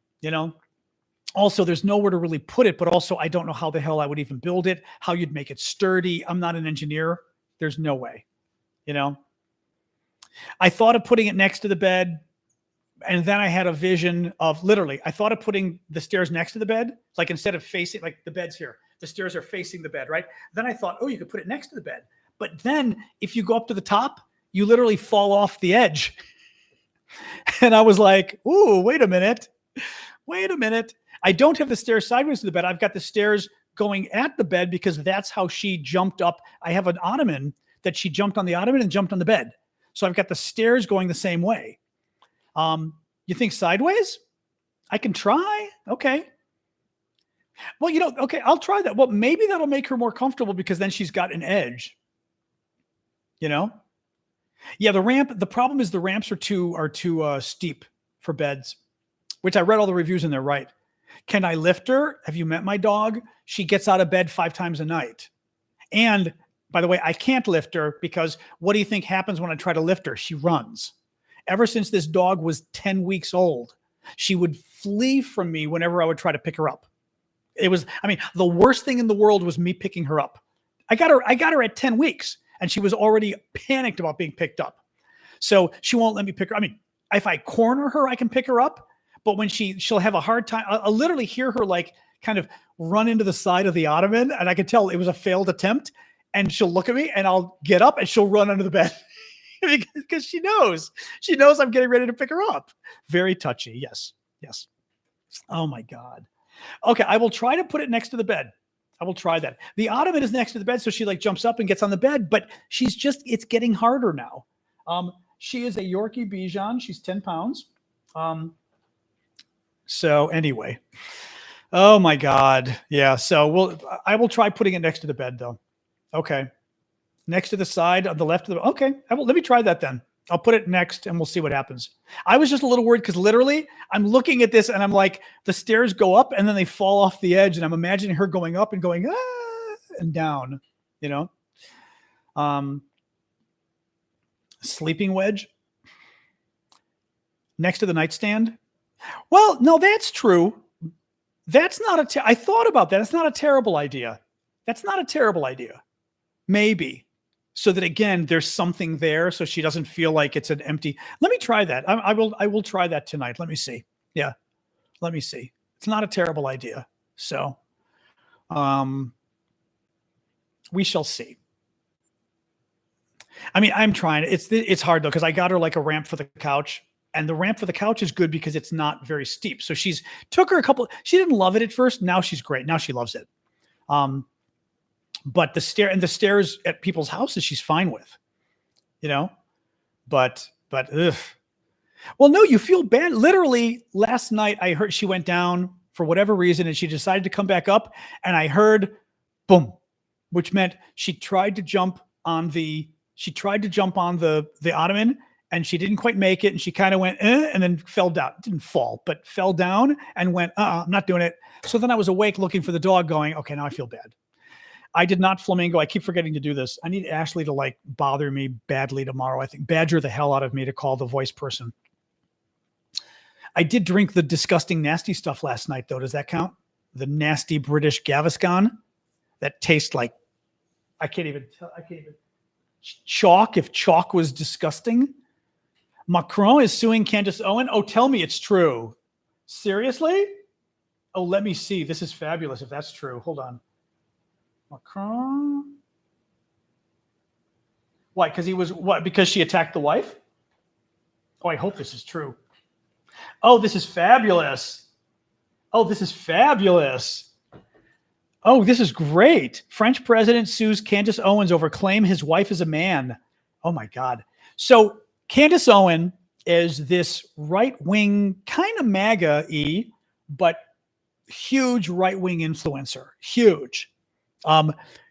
S1: Also, there's nowhere to really put it, but also I don't know how the hell I would even build it, how you'd make it sturdy. I'm not an engineer. There's no way, I thought of putting it next to the bed. And then I had a vision of I thought of putting the stairs next to the bed, like instead of facing, like the bed's here, the stairs are facing the bed, right? Then I thought, you could put it next to the bed. But then if you go up to the top, you literally fall off the edge. And I was like, ooh, wait a minute. Wait a minute. I don't have the stairs sideways to the bed. I've got the stairs going at the bed because that's how she jumped up. I have an ottoman that she jumped on the ottoman and jumped on the bed. So I've got the stairs going the same way. You think sideways? I can try. Okay. Well, okay, I'll try that. Well, maybe that'll make her more comfortable because then she's got an edge. Yeah, the problem is the ramps are too steep for beds, which I read all the reviews and they're right. Can I lift her? Have you met my dog? She gets out of bed 5 times a night. And by the way, I can't lift her because what do you think happens when I try to lift her? She runs. Ever since this dog was 10 weeks old, she would flee from me whenever I would try to pick her up. The worst thing in the world was me picking her up. I got her at 10 weeks and she was already panicked about being picked up. So she won't let me pick her. If I corner her, I can pick her up. But when she'll have a hard time, I'll literally hear her like kind of run into the side of the ottoman and I could tell it was a failed attempt and she'll look at me and I'll get up and she'll run under the bed because she knows I'm getting ready to pick her up. Very touchy. Yes. Yes. Oh my God. Okay. I will try to put it next to the bed. I will try that. The ottoman is next to the bed. So she like jumps up and gets on the bed, but it's getting harder now. She is a Yorkie Bichon. She's 10 pounds. So anyway, oh my God. Yeah. So I will try putting it next to the bed though. Okay. Next to the side on the left of the, okay. Let me try that then. I'll put it next and we'll see what happens. I was just a little worried because literally I'm looking at this and I'm like, the stairs go up and then they fall off the edge and I'm imagining her going up and going, and down, sleeping wedge next to the nightstand. Well, no, that's true. That's not I thought about that. It's not a terrible idea. That's not a terrible idea. Maybe. So that again, there's something there. So she doesn't feel like it's an empty. Let me try that. I will try that tonight. Let me see. Yeah. Let me see. It's not a terrible idea. So, we shall see. I'm trying. It's hard though. Cause I got her like a ramp for the couch. And the ramp for the couch is good because it's not very steep. So she didn't love it at first. Now she's great. Now she loves it. But the stairs at people's houses, she's fine with, but ugh. Well, no, you feel bad. Literally last night I heard she went down for whatever reason and she decided to come back up and I heard boom, which meant she tried to jump on the ottoman and she didn't quite make it. And she kind of went, and then fell down, didn't fall, but fell down and went, I'm not doing it. So then I was awake looking for the dog going, okay, now I feel bad. I did not flamingo. I keep forgetting to do this. I need Ashley to like bother me badly tomorrow. I think badger the hell out of me to call the voice person. I did drink the disgusting, nasty stuff last night though. Does that count? The nasty British Gaviscon that tastes like, I can't even chalk. If chalk was disgusting. Macron is suing Candace Owens. Oh, tell me it's true. Seriously? Oh, let me see. This is fabulous if that's true. Hold on. Macron. Why? Because she attacked the wife? Oh, I hope this is true. Oh, this is fabulous. Oh, this is fabulous. Oh, this is great. French president sues Candace Owens over claim his wife is a man. Oh my God. So Candace Owens is this right-wing, kind of MAGA-y, but huge right-wing influencer. Huge.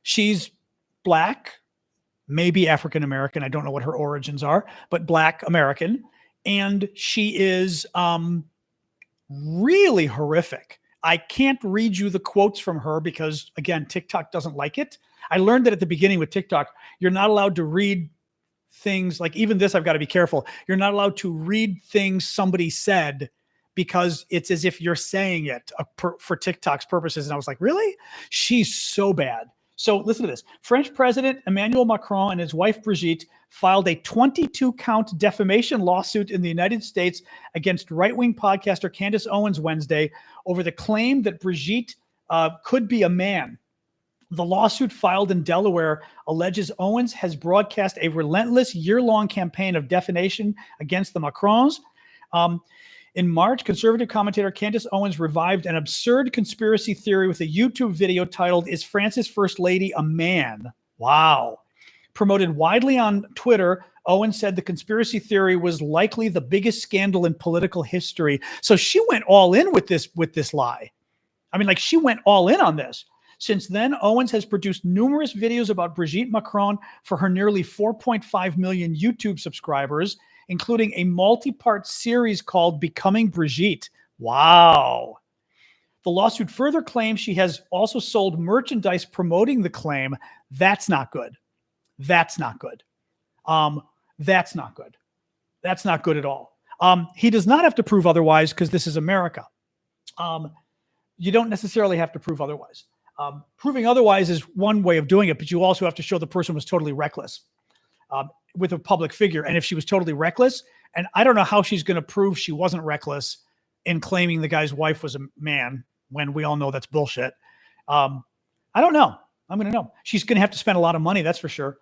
S1: She's Black, maybe African-American. I don't know what her origins are, but Black American. And she is really horrific. I can't read you the quotes from her because, again, TikTok doesn't like it. I learned that at the beginning with TikTok, you're not allowed to read things like even this. I've got to be careful. You're not allowed to read things somebody said because it's as if you're saying it for TikTok's purposes. And I was like, really? She's so bad. So listen to this. French President Emmanuel Macron and his wife Brigitte filed a 22-count defamation lawsuit in the United States against right-wing podcaster Candace Owens Wednesday over the claim that Brigitte could be a man. The lawsuit filed in Delaware alleges Owens has broadcast a relentless year-long campaign of defamation against the Macrons, In March, conservative commentator Candace Owens revived an absurd conspiracy theory with a YouTube video titled, "Is France's First Lady a Man?" Wow. Promoted widely on Twitter, Owens said the conspiracy theory was likely the biggest scandal in political history. So she went all in with this lie. I mean, like, she went all in on this. Since then, Owens has produced numerous videos about Brigitte Macron for her nearly 4.5 million YouTube subscribers, including a multi-part series called Becoming Brigitte. Wow. The lawsuit further claims she has also sold merchandise promoting the claim. That's not good. That's not good. That's not good. That's not good at all. He does not have to prove otherwise because this is America. You don't necessarily have to prove otherwise. Proving otherwise is one way of doing it, but you also have to show the person was totally reckless with a public figure. And if she was totally reckless, and I don't know how she's going to prove she wasn't reckless in claiming the guy's wife was a man when we all know that's bullshit. I don't know. I'm going to know. She's going to have to spend a lot of money, that's for sure.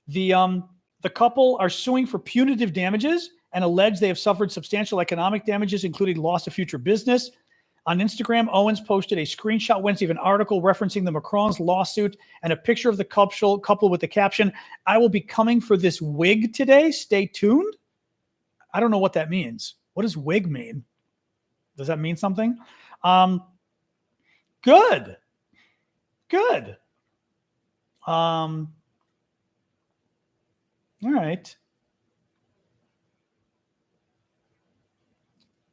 S1: The couple are suing for punitive damages and allege they have suffered substantial economic damages, including loss of future business. On Instagram, Owens posted a screenshot Wednesday of an article referencing the Macron's lawsuit and a picture of the couple with the caption, "I will be coming for this wig today. Stay tuned." I don't know what that means. What does wig mean? Does that mean something? Good. Good. All right.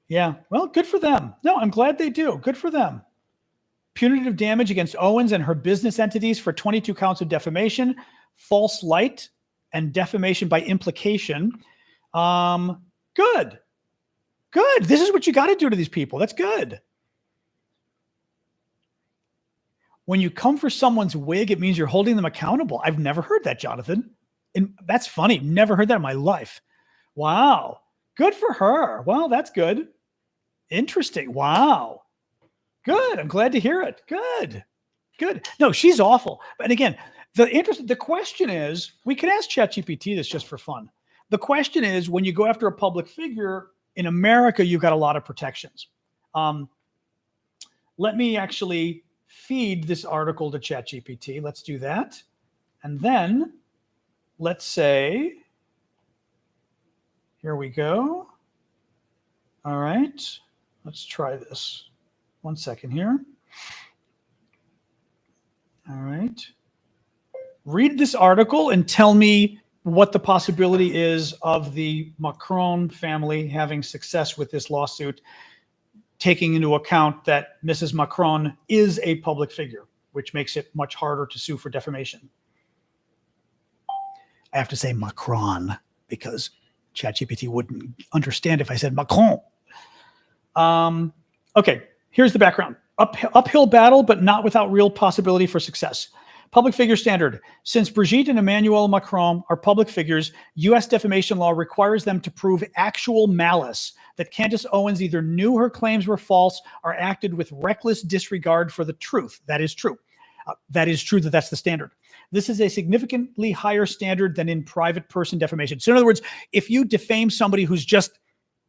S1: Yeah, well, good for them. No, I'm glad they do. Good for them. Punitive damage against Owens and her business entities for 22 counts of defamation, false light, and defamation by implication. Good. Good. This is what you got to do to these people. That's good. When you come for someone's wig, it means you're holding them accountable. I've never heard that, Jonathan. And that's funny. Never heard that in my life. Wow. Good for her. Well, that's good. Interesting. Wow. Good. I'm glad to hear it. Good. Good. No, she's awful. And again, the question is, we can ask ChatGPT this just for fun. The question is, when you go after a public figure in America, you've got a lot of protections. Let me actually feed this article to ChatGPT. Let's do that. And then let's say, here we go. All right. Let's try this. 1 second here. All right. Read this article and tell me what the possibility is of the Macron family having success with this lawsuit, taking into account that Mrs. Macron is a public figure, which makes it much harder to sue for defamation. I have to say Macron because ChatGPT wouldn't understand if I said Macron. Okay, here's the background. Uphill battle, but not without real possibility for success. Public figure standard. Since Brigitte and Emmanuel Macron are public figures, U.S. defamation law requires them to prove actual malice, that Candace Owens either knew her claims were false or acted with reckless disregard for the truth. That is true. That is true that that's the standard. This is a significantly higher standard than in private person defamation. So in other words, if you defame somebody who's just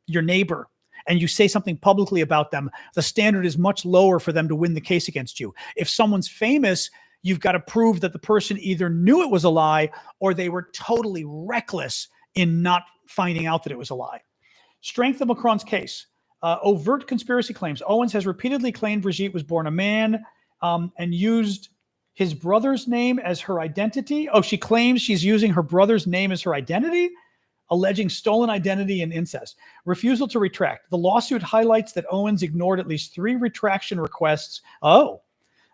S1: your neighbor and you say something publicly about them, the standard is much lower for them to win the case against you. If someone's famous, you've got to prove that the person either knew it was a lie or they were totally reckless in not finding out that it was a lie. Strength of Macron's case. Overt conspiracy claims. Owens has repeatedly claimed Brigitte was born a man and used his brother's name as her identity. Oh, she claims she's using her brother's name as her identity, alleging stolen identity and incest. Refusal to retract. The lawsuit highlights that Owens ignored at least 3 retraction requests. Oh,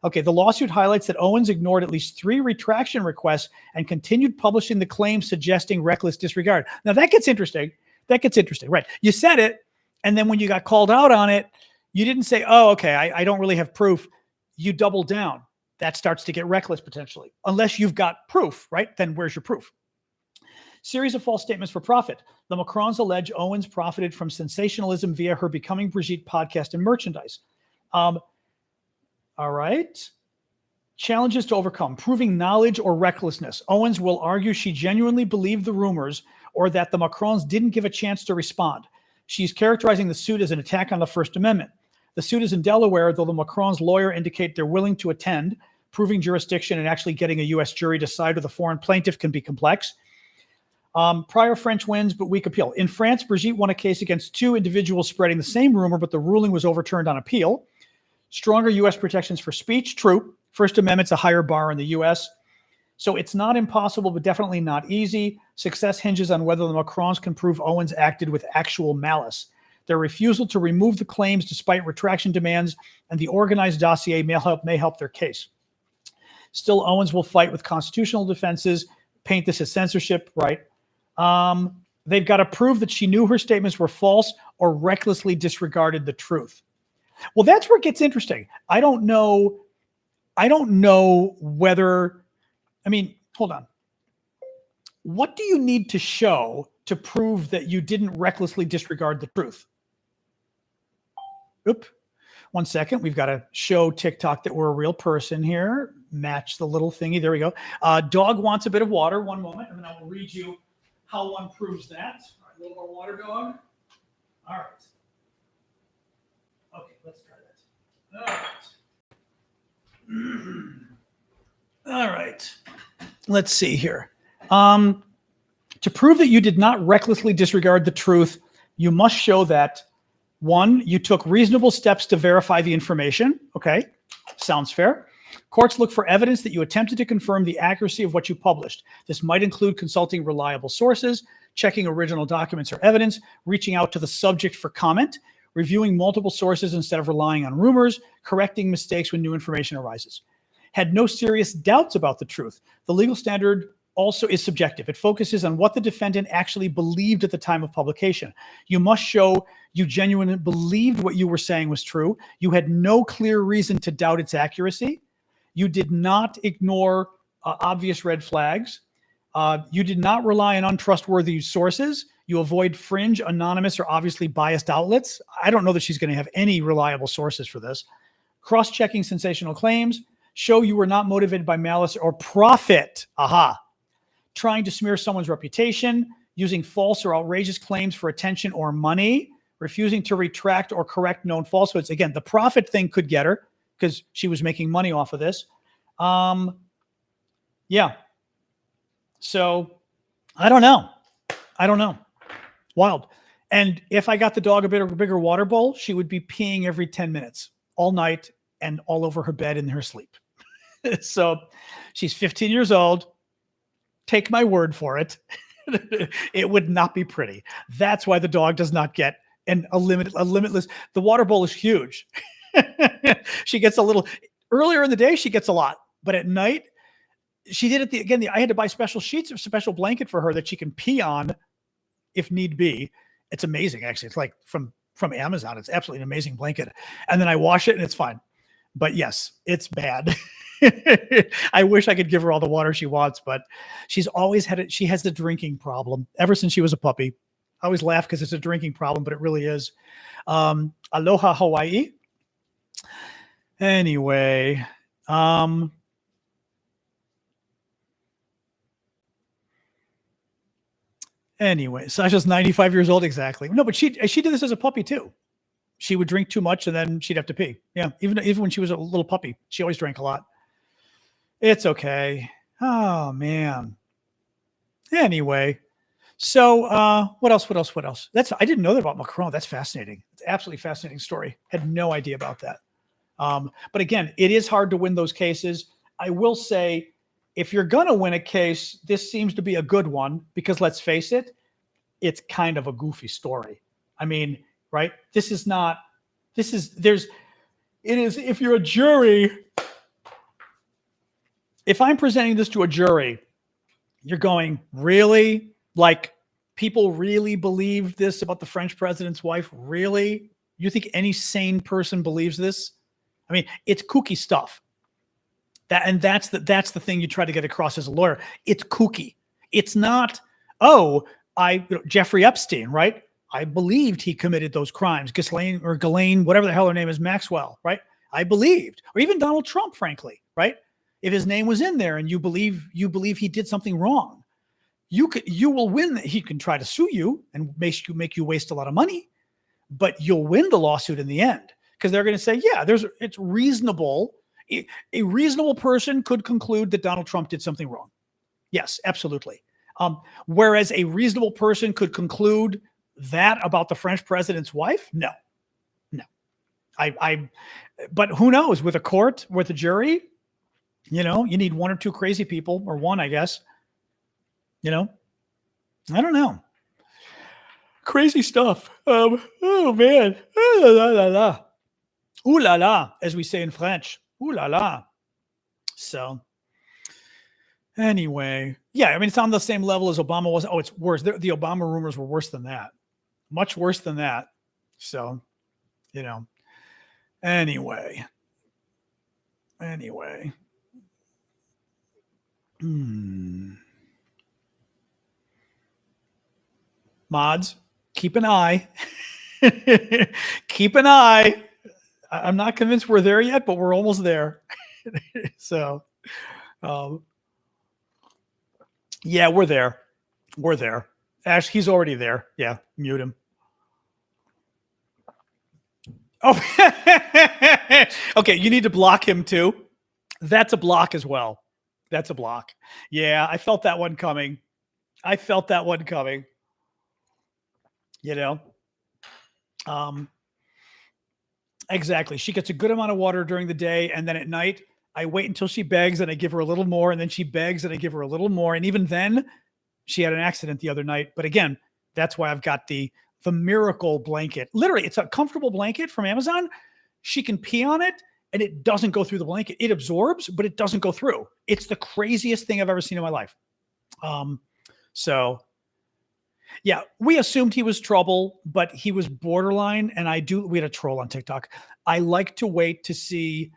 S1: okay. The lawsuit highlights that Owens ignored at least 3 retraction requests and continued publishing the claims suggesting reckless disregard. Now that gets interesting. That gets interesting, right? You said it, and then when you got called out on it, you didn't say, oh, okay, I don't really have proof. You double down. That starts to get reckless potentially. Unless you've got proof, right? Then where's your proof? Series of false statements for profit. The Macrons allege Owens profited from sensationalism via her Becoming Brigitte podcast and merchandise. All right. Challenges to overcome. Proving knowledge or recklessness. Owens will argue she genuinely believed the rumors or that the Macrons didn't give a chance to respond. She's characterizing the suit as an attack on the First Amendment. The suit is in Delaware, though the Macron's lawyer indicate they're willing to attend. Proving jurisdiction and actually getting a U.S. jury to side with a foreign plaintiff can be complex. Prior French wins, but weak appeal. In France, Brigitte won a case against two individuals spreading the same rumor, but the ruling was overturned on appeal. Stronger U.S. protections for speech, true. First Amendment's a higher bar in the U.S. So it's not impossible, but definitely not easy. Success hinges on whether the Macrons can prove Owens acted with actual malice. Their refusal to remove the claims despite retraction demands and the organized dossier may help their case. Still, Owens will fight with constitutional defenses, paint this as censorship, right? They've got to prove that she knew her statements were false or recklessly disregarded the truth. Well, that's where it gets interesting. I don't know whether, I mean, hold on. What do you need to show to prove that you didn't recklessly disregard the truth? Oop. 1 second. We've got to show TikTok that we're a real person here. Match the little thingy. There we go. Dog wants a bit of water. 1 moment, and then I will read you how one proves that. All right, a little more water, dog. All right. Okay, let's try that. All right. All right. Let's see here. To prove that you did not recklessly disregard the truth, you must show that, 1, you took reasonable steps to verify the information. Okay, sounds fair. Courts look for evidence that you attempted to confirm the accuracy of what you published. This might include consulting reliable sources, checking original documents or evidence, reaching out to the subject for comment, reviewing multiple sources instead of relying on rumors, correcting mistakes when new information arises. Had no serious doubts about the truth. The legal standard also is subjective. It focuses on what the defendant actually believed at the time of publication. You must show you genuinely believed what you were saying was true. You had no clear reason to doubt its accuracy. You did not ignore obvious red flags. You did not rely on untrustworthy sources. You avoid fringe, anonymous, or obviously biased outlets. I don't know that she's going to have any reliable sources for this. Cross-checking sensational claims. Show you were not motivated by malice or profit. Aha. Trying to smear someone's reputation, using false or outrageous claims for attention or money, refusing to retract or correct known falsehoods. Again, the profit thing could get her because she was making money off of this. Yeah. So I don't know. Wild. And if I got the dog a bigger water bowl, she would be peeing every 10 minutes all night and all over her bed in her sleep. So she's 15 years old. Take my word for it. It would not be pretty. That's why the dog does not get a limitless. The water bowl is huge. She gets a little earlier in the day. She gets a lot, but at night she did it. I had to buy special sheets or special blanket for her that she can pee on if need be. It's amazing. Actually, it's like from Amazon. It's absolutely an amazing blanket. And then I wash it and it's fine. But yes, it's bad. I wish I could give her all the water she wants, but she's always had it. She has the drinking problem ever since she was a puppy. I always laugh because it's a drinking problem, but it really is. Aloha, Hawaii. Anyway, Sasha's 95 years old. Exactly. No, but she did this as a puppy too. She would drink too much and then she'd have to pee. Yeah. Even when she was a little puppy, she always drank a lot. It's okay. Oh man. Anyway. So what else? I didn't know that about Macron. That's fascinating. It's absolutely fascinating story. Had no idea about that. But again, it is hard to win those cases. I will say, if you're going to win a case, this seems to be a good one because let's face it, it's kind of a goofy story. I mean, right? If you're a jury, if I'm presenting this to a jury, you're going, really? Like, people really believe this about the French president's wife? Really? You think any sane person believes this? I mean, it's kooky stuff. That's the thing you try to get across as a lawyer. It's kooky. It's not, Jeffrey Epstein, right? I believed he committed those crimes. Ghislaine, whatever the hell her name is, Maxwell, right? I believed. Or even Donald Trump, frankly, right? If his name was in there and you believe he did something wrong, you will win. He can try to sue you and make you waste a lot of money, but you'll win the lawsuit in the end because they're going to say, yeah, it's reasonable. A reasonable person could conclude that Donald Trump did something wrong. Yes, absolutely. Whereas a reasonable person could conclude that about the French president's wife? No. But who knows? With a court, with a jury, you need one or two crazy people, or one, I guess. I don't know. Crazy stuff. Oh man. Ooh la la la. Ooh la la, as we say in French. Ooh la la. So anyway, yeah, I mean, it's on the same level as Obama was. Oh, it's worse. The Obama rumors were worse than that. Much worse than that. So, anyway. Mods, keep an eye. Keep an eye. I'm not convinced we're there yet, but we're almost there. So, yeah, we're there. We're there. Ash, he's already there. Yeah, mute him. Oh, okay. You need to block him too. That's a block as well. That's a block. Yeah, I felt that one coming. Exactly. She gets a good amount of water during the day, and then at night, I wait until she begs, and I give her a little more, and then she begs, and I give her a little more, and even then, she had an accident the other night. But again, that's why I've got the miracle blanket. Literally, it's a comfortable blanket from Amazon. She can pee on it, and it doesn't go through the blanket. It absorbs, but it doesn't go through. It's the craziest thing I've ever seen in my life. So yeah, we assumed he was trouble, but he was borderline. And we had a troll on TikTok. I like to wait to see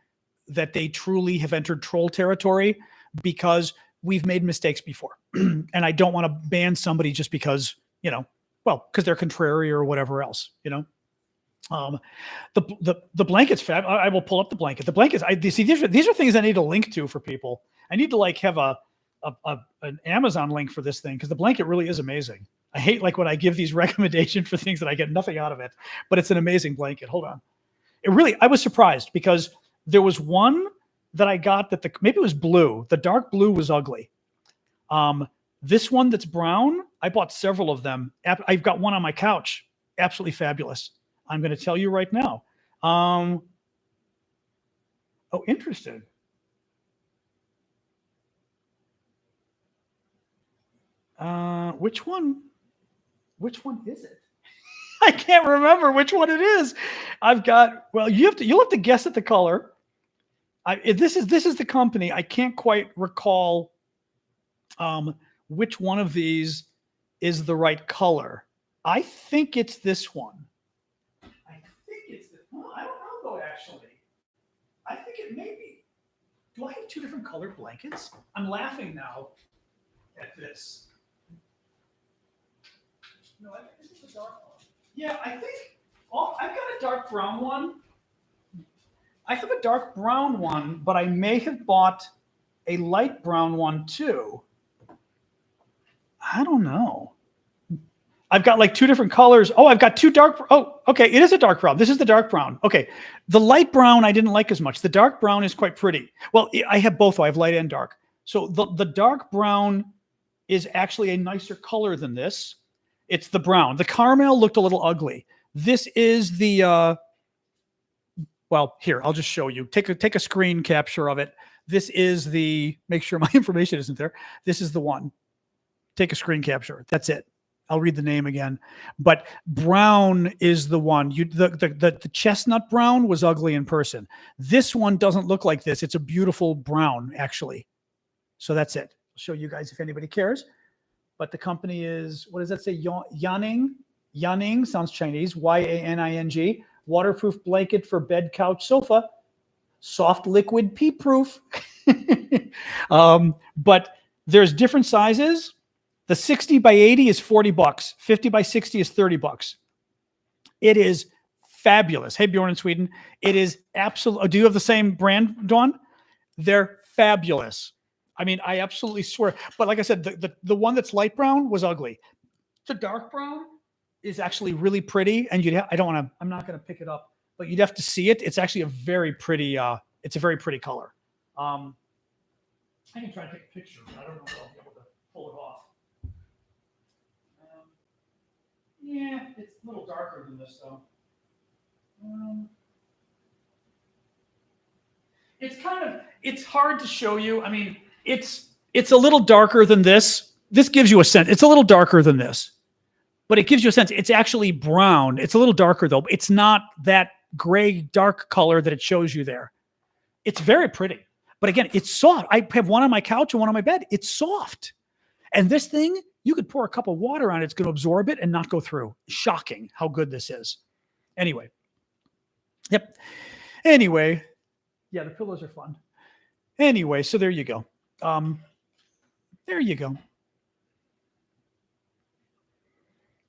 S1: that they truly have entered troll territory because we've made mistakes before. And I don't want to ban somebody just because, because they're contrary or whatever else, the blanket's fab. I will pull up the blanket. The blankets, these are things I need to link to for people. I need to have an Amazon link for this thing because the blanket really is amazing. I hate when I give these recommendations for things that I get nothing out of it, but it's an amazing blanket. Hold on. I was surprised because there was one that I got that maybe it was blue. The dark blue was ugly. This one that's brown, I bought several of them. I've got one on my couch. Absolutely fabulous. I'm going to tell you right now. Oh, interesting. Which one is it? I can't remember which one it is. You'll have to guess at the color. This is the company. I can't quite recall which one of these is the right color. I think it's this one. I don't know though, actually. I think it may be. Do I have two different colored blankets? I'm laughing now at this. No, I think this is a dark one. Yeah, I think I've got a dark brown one. I have a dark brown one, but I may have bought a light brown one too. I don't know. I've got two different colors. Oh, I've got two dark. Oh, okay. It is a dark brown. This is the dark brown. Okay. The light brown I didn't like as much. The dark brown is quite pretty. Well, I have both. I have light and dark. So the dark brown is actually a nicer color than this. It's the brown. The caramel looked a little ugly. This is the, here, I'll just show you. Take a screen capture of it. This is make sure my information isn't there. This is the one. Take a screen capture. That's it. I'll read the name again. But brown is the one. The chestnut brown was ugly in person. This one doesn't look like this. It's a beautiful brown, actually. So that's it. I'll show you guys if anybody cares. But the company is, what does that say? Yaning. Yaning sounds Chinese. Yaning. Waterproof blanket for bed, couch, sofa. Soft liquid pee proof. But there's different sizes. The 60 by 80 is $40. 50 by 60 is $30. It is fabulous. Hey, Bjorn in Sweden. It is absolutely. Do you have the same brand, Dawn? They're fabulous. I mean, I absolutely swear. But like I said, the one that's light brown was ugly. The dark brown is actually really pretty, and I'm not going to pick it up, but you'd have to see it. It's actually a very pretty, it's a very pretty color. I can try to take a picture, but I don't know if I'll be able to pull it off. Yeah, it's a little darker than this though. It's hard to show you. I mean, it's a little darker than this. This gives you a sense. It's a little darker than this, but it gives you a sense. It's actually brown. It's a little darker though. It's not that gray, dark color that it shows you there. It's very pretty, but again, it's soft. I have one on my couch and one on my bed. It's soft. And this thing, you could pour a cup of water on it. It's going to absorb it and not go through. Shocking how good this is. Anyway. Yep. Anyway. Yeah, the pillows are fun. Anyway, so there you go. There you go.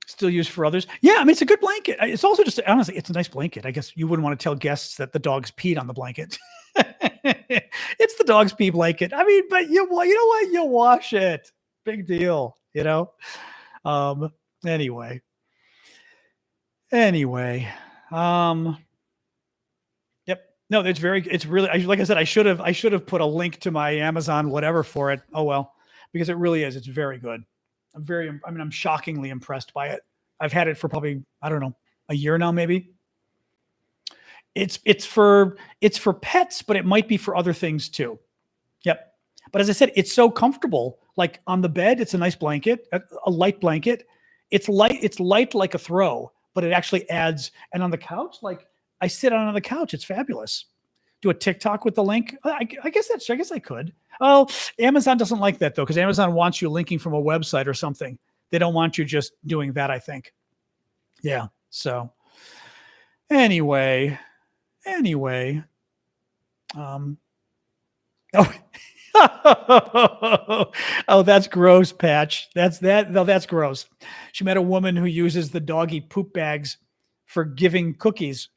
S1: Still used for others. Yeah, I mean, it's a good blanket. It's also just, honestly, it's a nice blanket. I guess you wouldn't want to tell guests that the dogs peed on the blanket. It's the dog's pee blanket. I mean, but you know what? You'll wash it. Big deal, you know? Anyway. Yep. No, it's really, like I said, I should have put a link to my Amazon, whatever for it. Oh, well, because it really is. It's very good. I'm shockingly impressed by it. I've had it for probably, I don't know, a year now, maybe. It's for pets, but it might be for other things too. Yep. But as I said, it's so comfortable. Like on the bed, it's a nice blanket, a light blanket. It's light like a throw, but it actually adds. And on the couch, like I sit on the couch, it's fabulous. Do a TikTok with the link. I guess I could. Oh, Amazon doesn't like that though, because Amazon wants you linking from a website or something. They don't want you just doing that, I think. Yeah. So anyway. Oh, that's gross, Patch. That's gross. She met a woman who uses the doggy poop bags for giving cookies.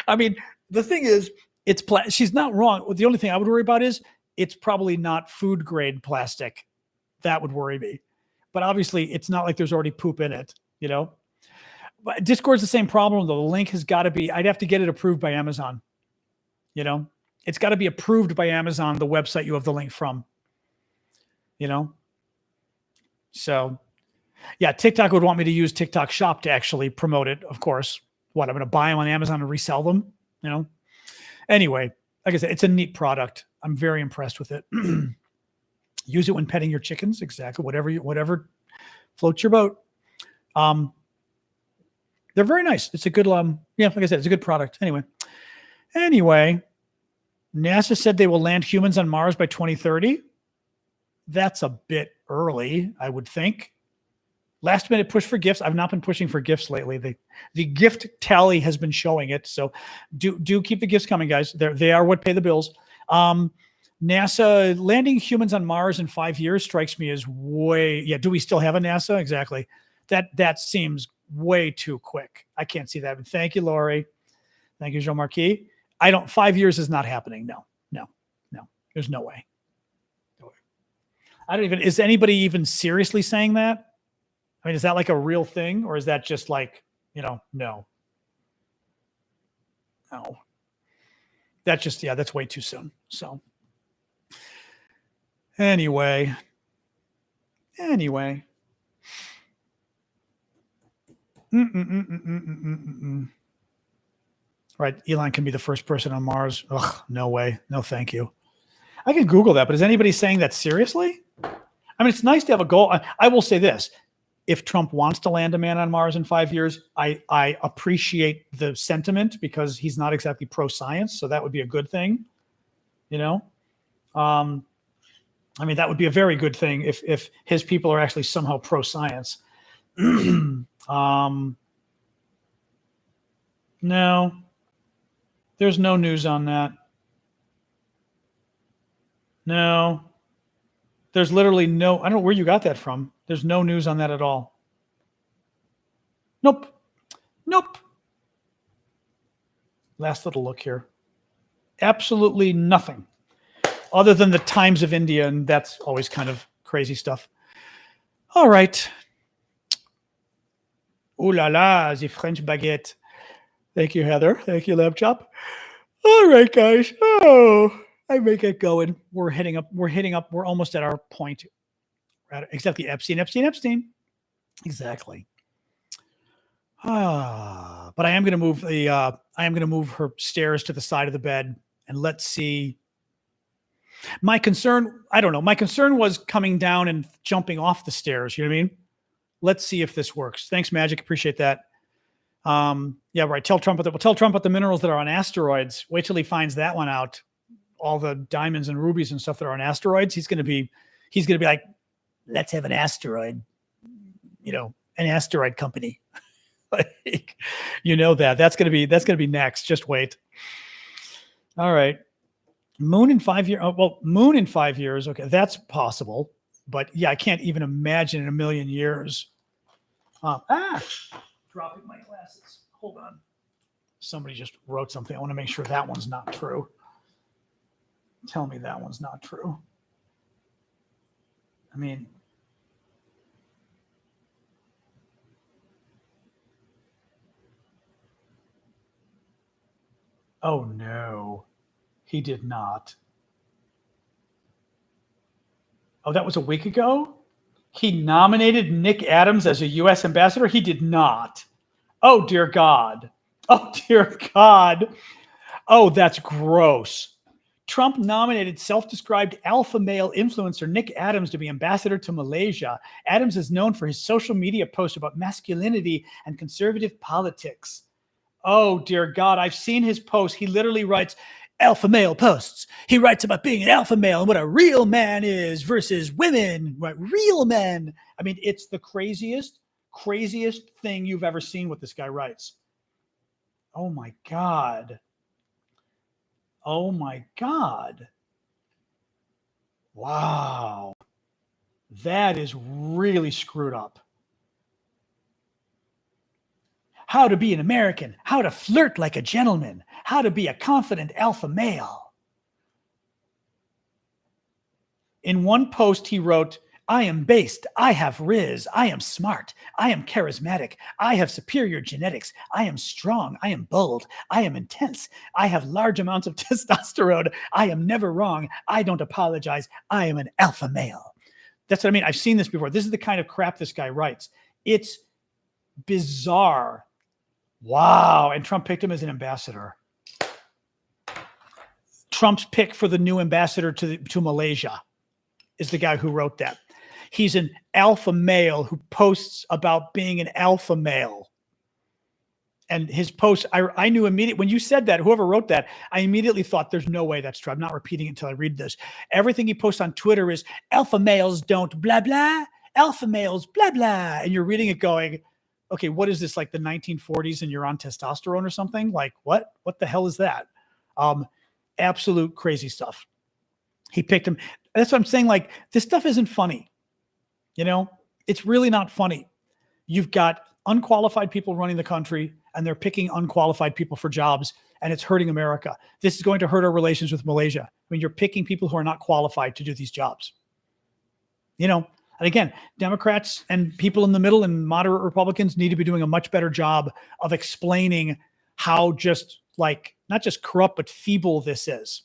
S1: I mean, the thing is, she's not wrong. The only thing I would worry about is it's probably not food grade plastic. That would worry me. But obviously, it's not like there's already poop in it, you know? But Discord's the same problem, though. The link has got to be, I'd have to get it approved by Amazon, you know? It's got to be approved by Amazon, the website you have the link from, you know? So, yeah, TikTok would want me to use TikTok Shop to actually promote it, of course. What, I'm going to buy them on Amazon and resell them, you know? Anyway, like I said, it's a neat product. I'm very impressed with it. Use it when petting your chickens. Exactly. Whatever floats your boat. They're very nice. It's a good, yeah, like I said, it's a good product. Anyway, NASA said they will land humans on Mars by 2030. That's a bit early, I would think. Last minute push for gifts. I've not been pushing for gifts lately. The gift tally has been showing it. So do keep the gifts coming, guys. They are what pay the bills. NASA landing humans on Mars in 5 years strikes me as way. Yeah. Do we still have a NASA? Exactly. That seems way too quick. I can't see that. Thank you, Lori. Thank you, Jean Marquis. 5 years is not happening. No. There's no way. Is anybody even seriously saying that? I mean, is that like a real thing, or is that just like, no. That's way too soon. So anyway. Right. Elon can be the first person on Mars. Ugh, no way. No, thank you. I can Google that, but is anybody saying that seriously? I mean, it's nice to have a goal. I will say this. If Trump wants to land a man on Mars in 5 years, I appreciate the sentiment because he's not exactly pro-science. So that would be a good thing, I mean, that would be a very good thing if his people are actually somehow pro-science. No, there's no news on that. No, there's literally no, I don't know where you got that from. There's no news on that at all. Nope. Last little look here. Absolutely nothing other than the Times of India. And that's always kind of crazy stuff. All right. Ooh la la, the French baguette. Thank you, Heather. Thank you, Lamb Chop. All right, guys. Oh, I make it going. We're hitting up. We're almost at our point. Except the Epstein. Exactly. But I am going to move her stairs to the side of the bed, and let's see. My concern, I don't know. My concern was coming down and jumping off the stairs. You know what I mean? Let's see if this works. Thanks, Magic. Appreciate that. Yeah, right. Tell Trump about the minerals that are on asteroids. Wait till he finds that one out. All the diamonds and rubies and stuff that are on asteroids. He's gonna be like, let's have an asteroid, an asteroid company. Like, that's gonna be next. Just wait. All right. Moon in 5 years. Oh, well, moon in 5 years. Okay, that's possible. But yeah, I can't even imagine in a million years. Dropping my glasses. Hold on. Somebody just wrote something. I want to make sure that one's not true. Tell me that one's not true. I mean, oh no, he did not. Oh, that was a week ago? He nominated Nick Adams as a U.S. ambassador? He did not. Oh, dear God. Oh, dear God. Oh, that's gross. Trump nominated self-described alpha male influencer Nick Adams to be ambassador to Malaysia. Adams is known for his social media posts about masculinity and conservative politics. Oh, dear God. I've seen his posts. He literally writes alpha male posts. He writes about being an alpha male and what a real man is versus women, right? Real men. I mean, it's the craziest thing you've ever seen what this guy writes. Oh my God. Oh my God. Wow. That is really screwed up. How to be an American, how to flirt like a gentleman, how to be a confident alpha male. In one post, he wrote, I am based, I have riz, I am smart, I am charismatic, I have superior genetics, I am strong, I am bold, I am intense, I have large amounts of testosterone, I am never wrong, I don't apologize, I am an alpha male. That's what I mean. I've seen this before. This is the kind of crap this guy writes. It's bizarre. Wow. And Trump picked him as an ambassador. Trump's pick for the new ambassador to Malaysia is the guy who wrote that. He's an alpha male who posts about being an alpha male. And his post, I knew immediately, when you said that, whoever wrote that, I immediately thought there's no way that's true. I'm not repeating it until I read this. Everything he posts on Twitter is alpha males don't blah, blah, alpha males blah, blah. And you're reading it going, okay, what is this, like the 1940s and you're on testosterone or something? Like, what? What the hell is that? Absolute crazy stuff. He picked him. That's what I'm saying. Like, this stuff isn't funny. It's really not funny. You've got unqualified people running the country and they're picking unqualified people for jobs and it's hurting America. This is going to hurt our relations with Malaysia. When you're picking people who are not qualified to do these jobs. And again, Democrats and people in the middle and moderate Republicans need to be doing a much better job of explaining how just like, not just corrupt, but feeble this is.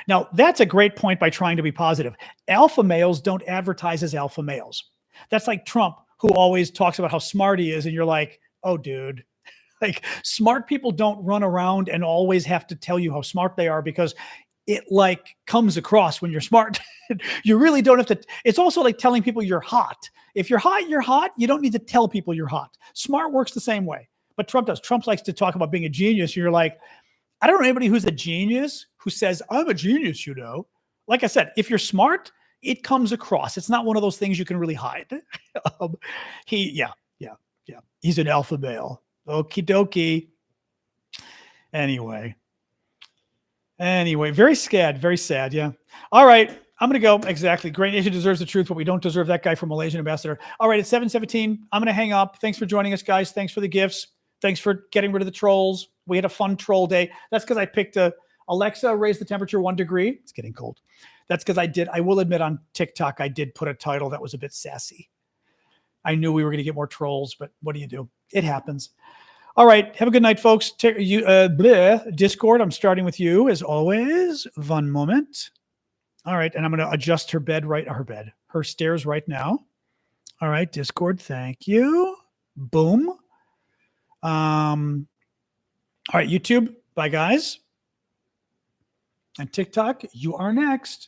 S1: Now that's a great point by trying to be positive. Alpha males don't advertise as alpha males. That's like Trump, who always talks about how smart he is. And you're like, oh, dude, like smart people don't run around and always have to tell you how smart they are because it like comes across when you're smart. You really don't have to. It's also like telling people you're hot. If you're hot, you're hot. You don't need to tell people you're hot. Smart works the same way, but Trump does. Trump likes to talk about being a genius. You're like, I don't know anybody who's a genius who says, I'm a genius, Like I said, if you're smart, it comes across. It's not one of those things you can really hide. Yeah. He's an alpha male. Okie dokie. Anyway, very sad. Yeah. All right. I'm going to go. Exactly. Great nation deserves the truth, but we don't deserve that guy for Malaysian ambassador. All right. It's 7:17. I'm going to hang up. Thanks for joining us, guys. Thanks for the gifts. Thanks for getting rid of the trolls. We had a fun troll day. That's because I picked Alexa, raise the temperature 1 degree. It's getting cold. That's because I will admit on TikTok, I did put a title that was a bit sassy. I knew we were going to get more trolls, but what do you do? It happens. All right. Have a good night, folks. Discord, I'm starting with you as always. One moment. All right. And I'm going to adjust her stairs right now. All right. Discord. Thank you. Boom. All right. YouTube. Bye, guys. And TikTok, you are next.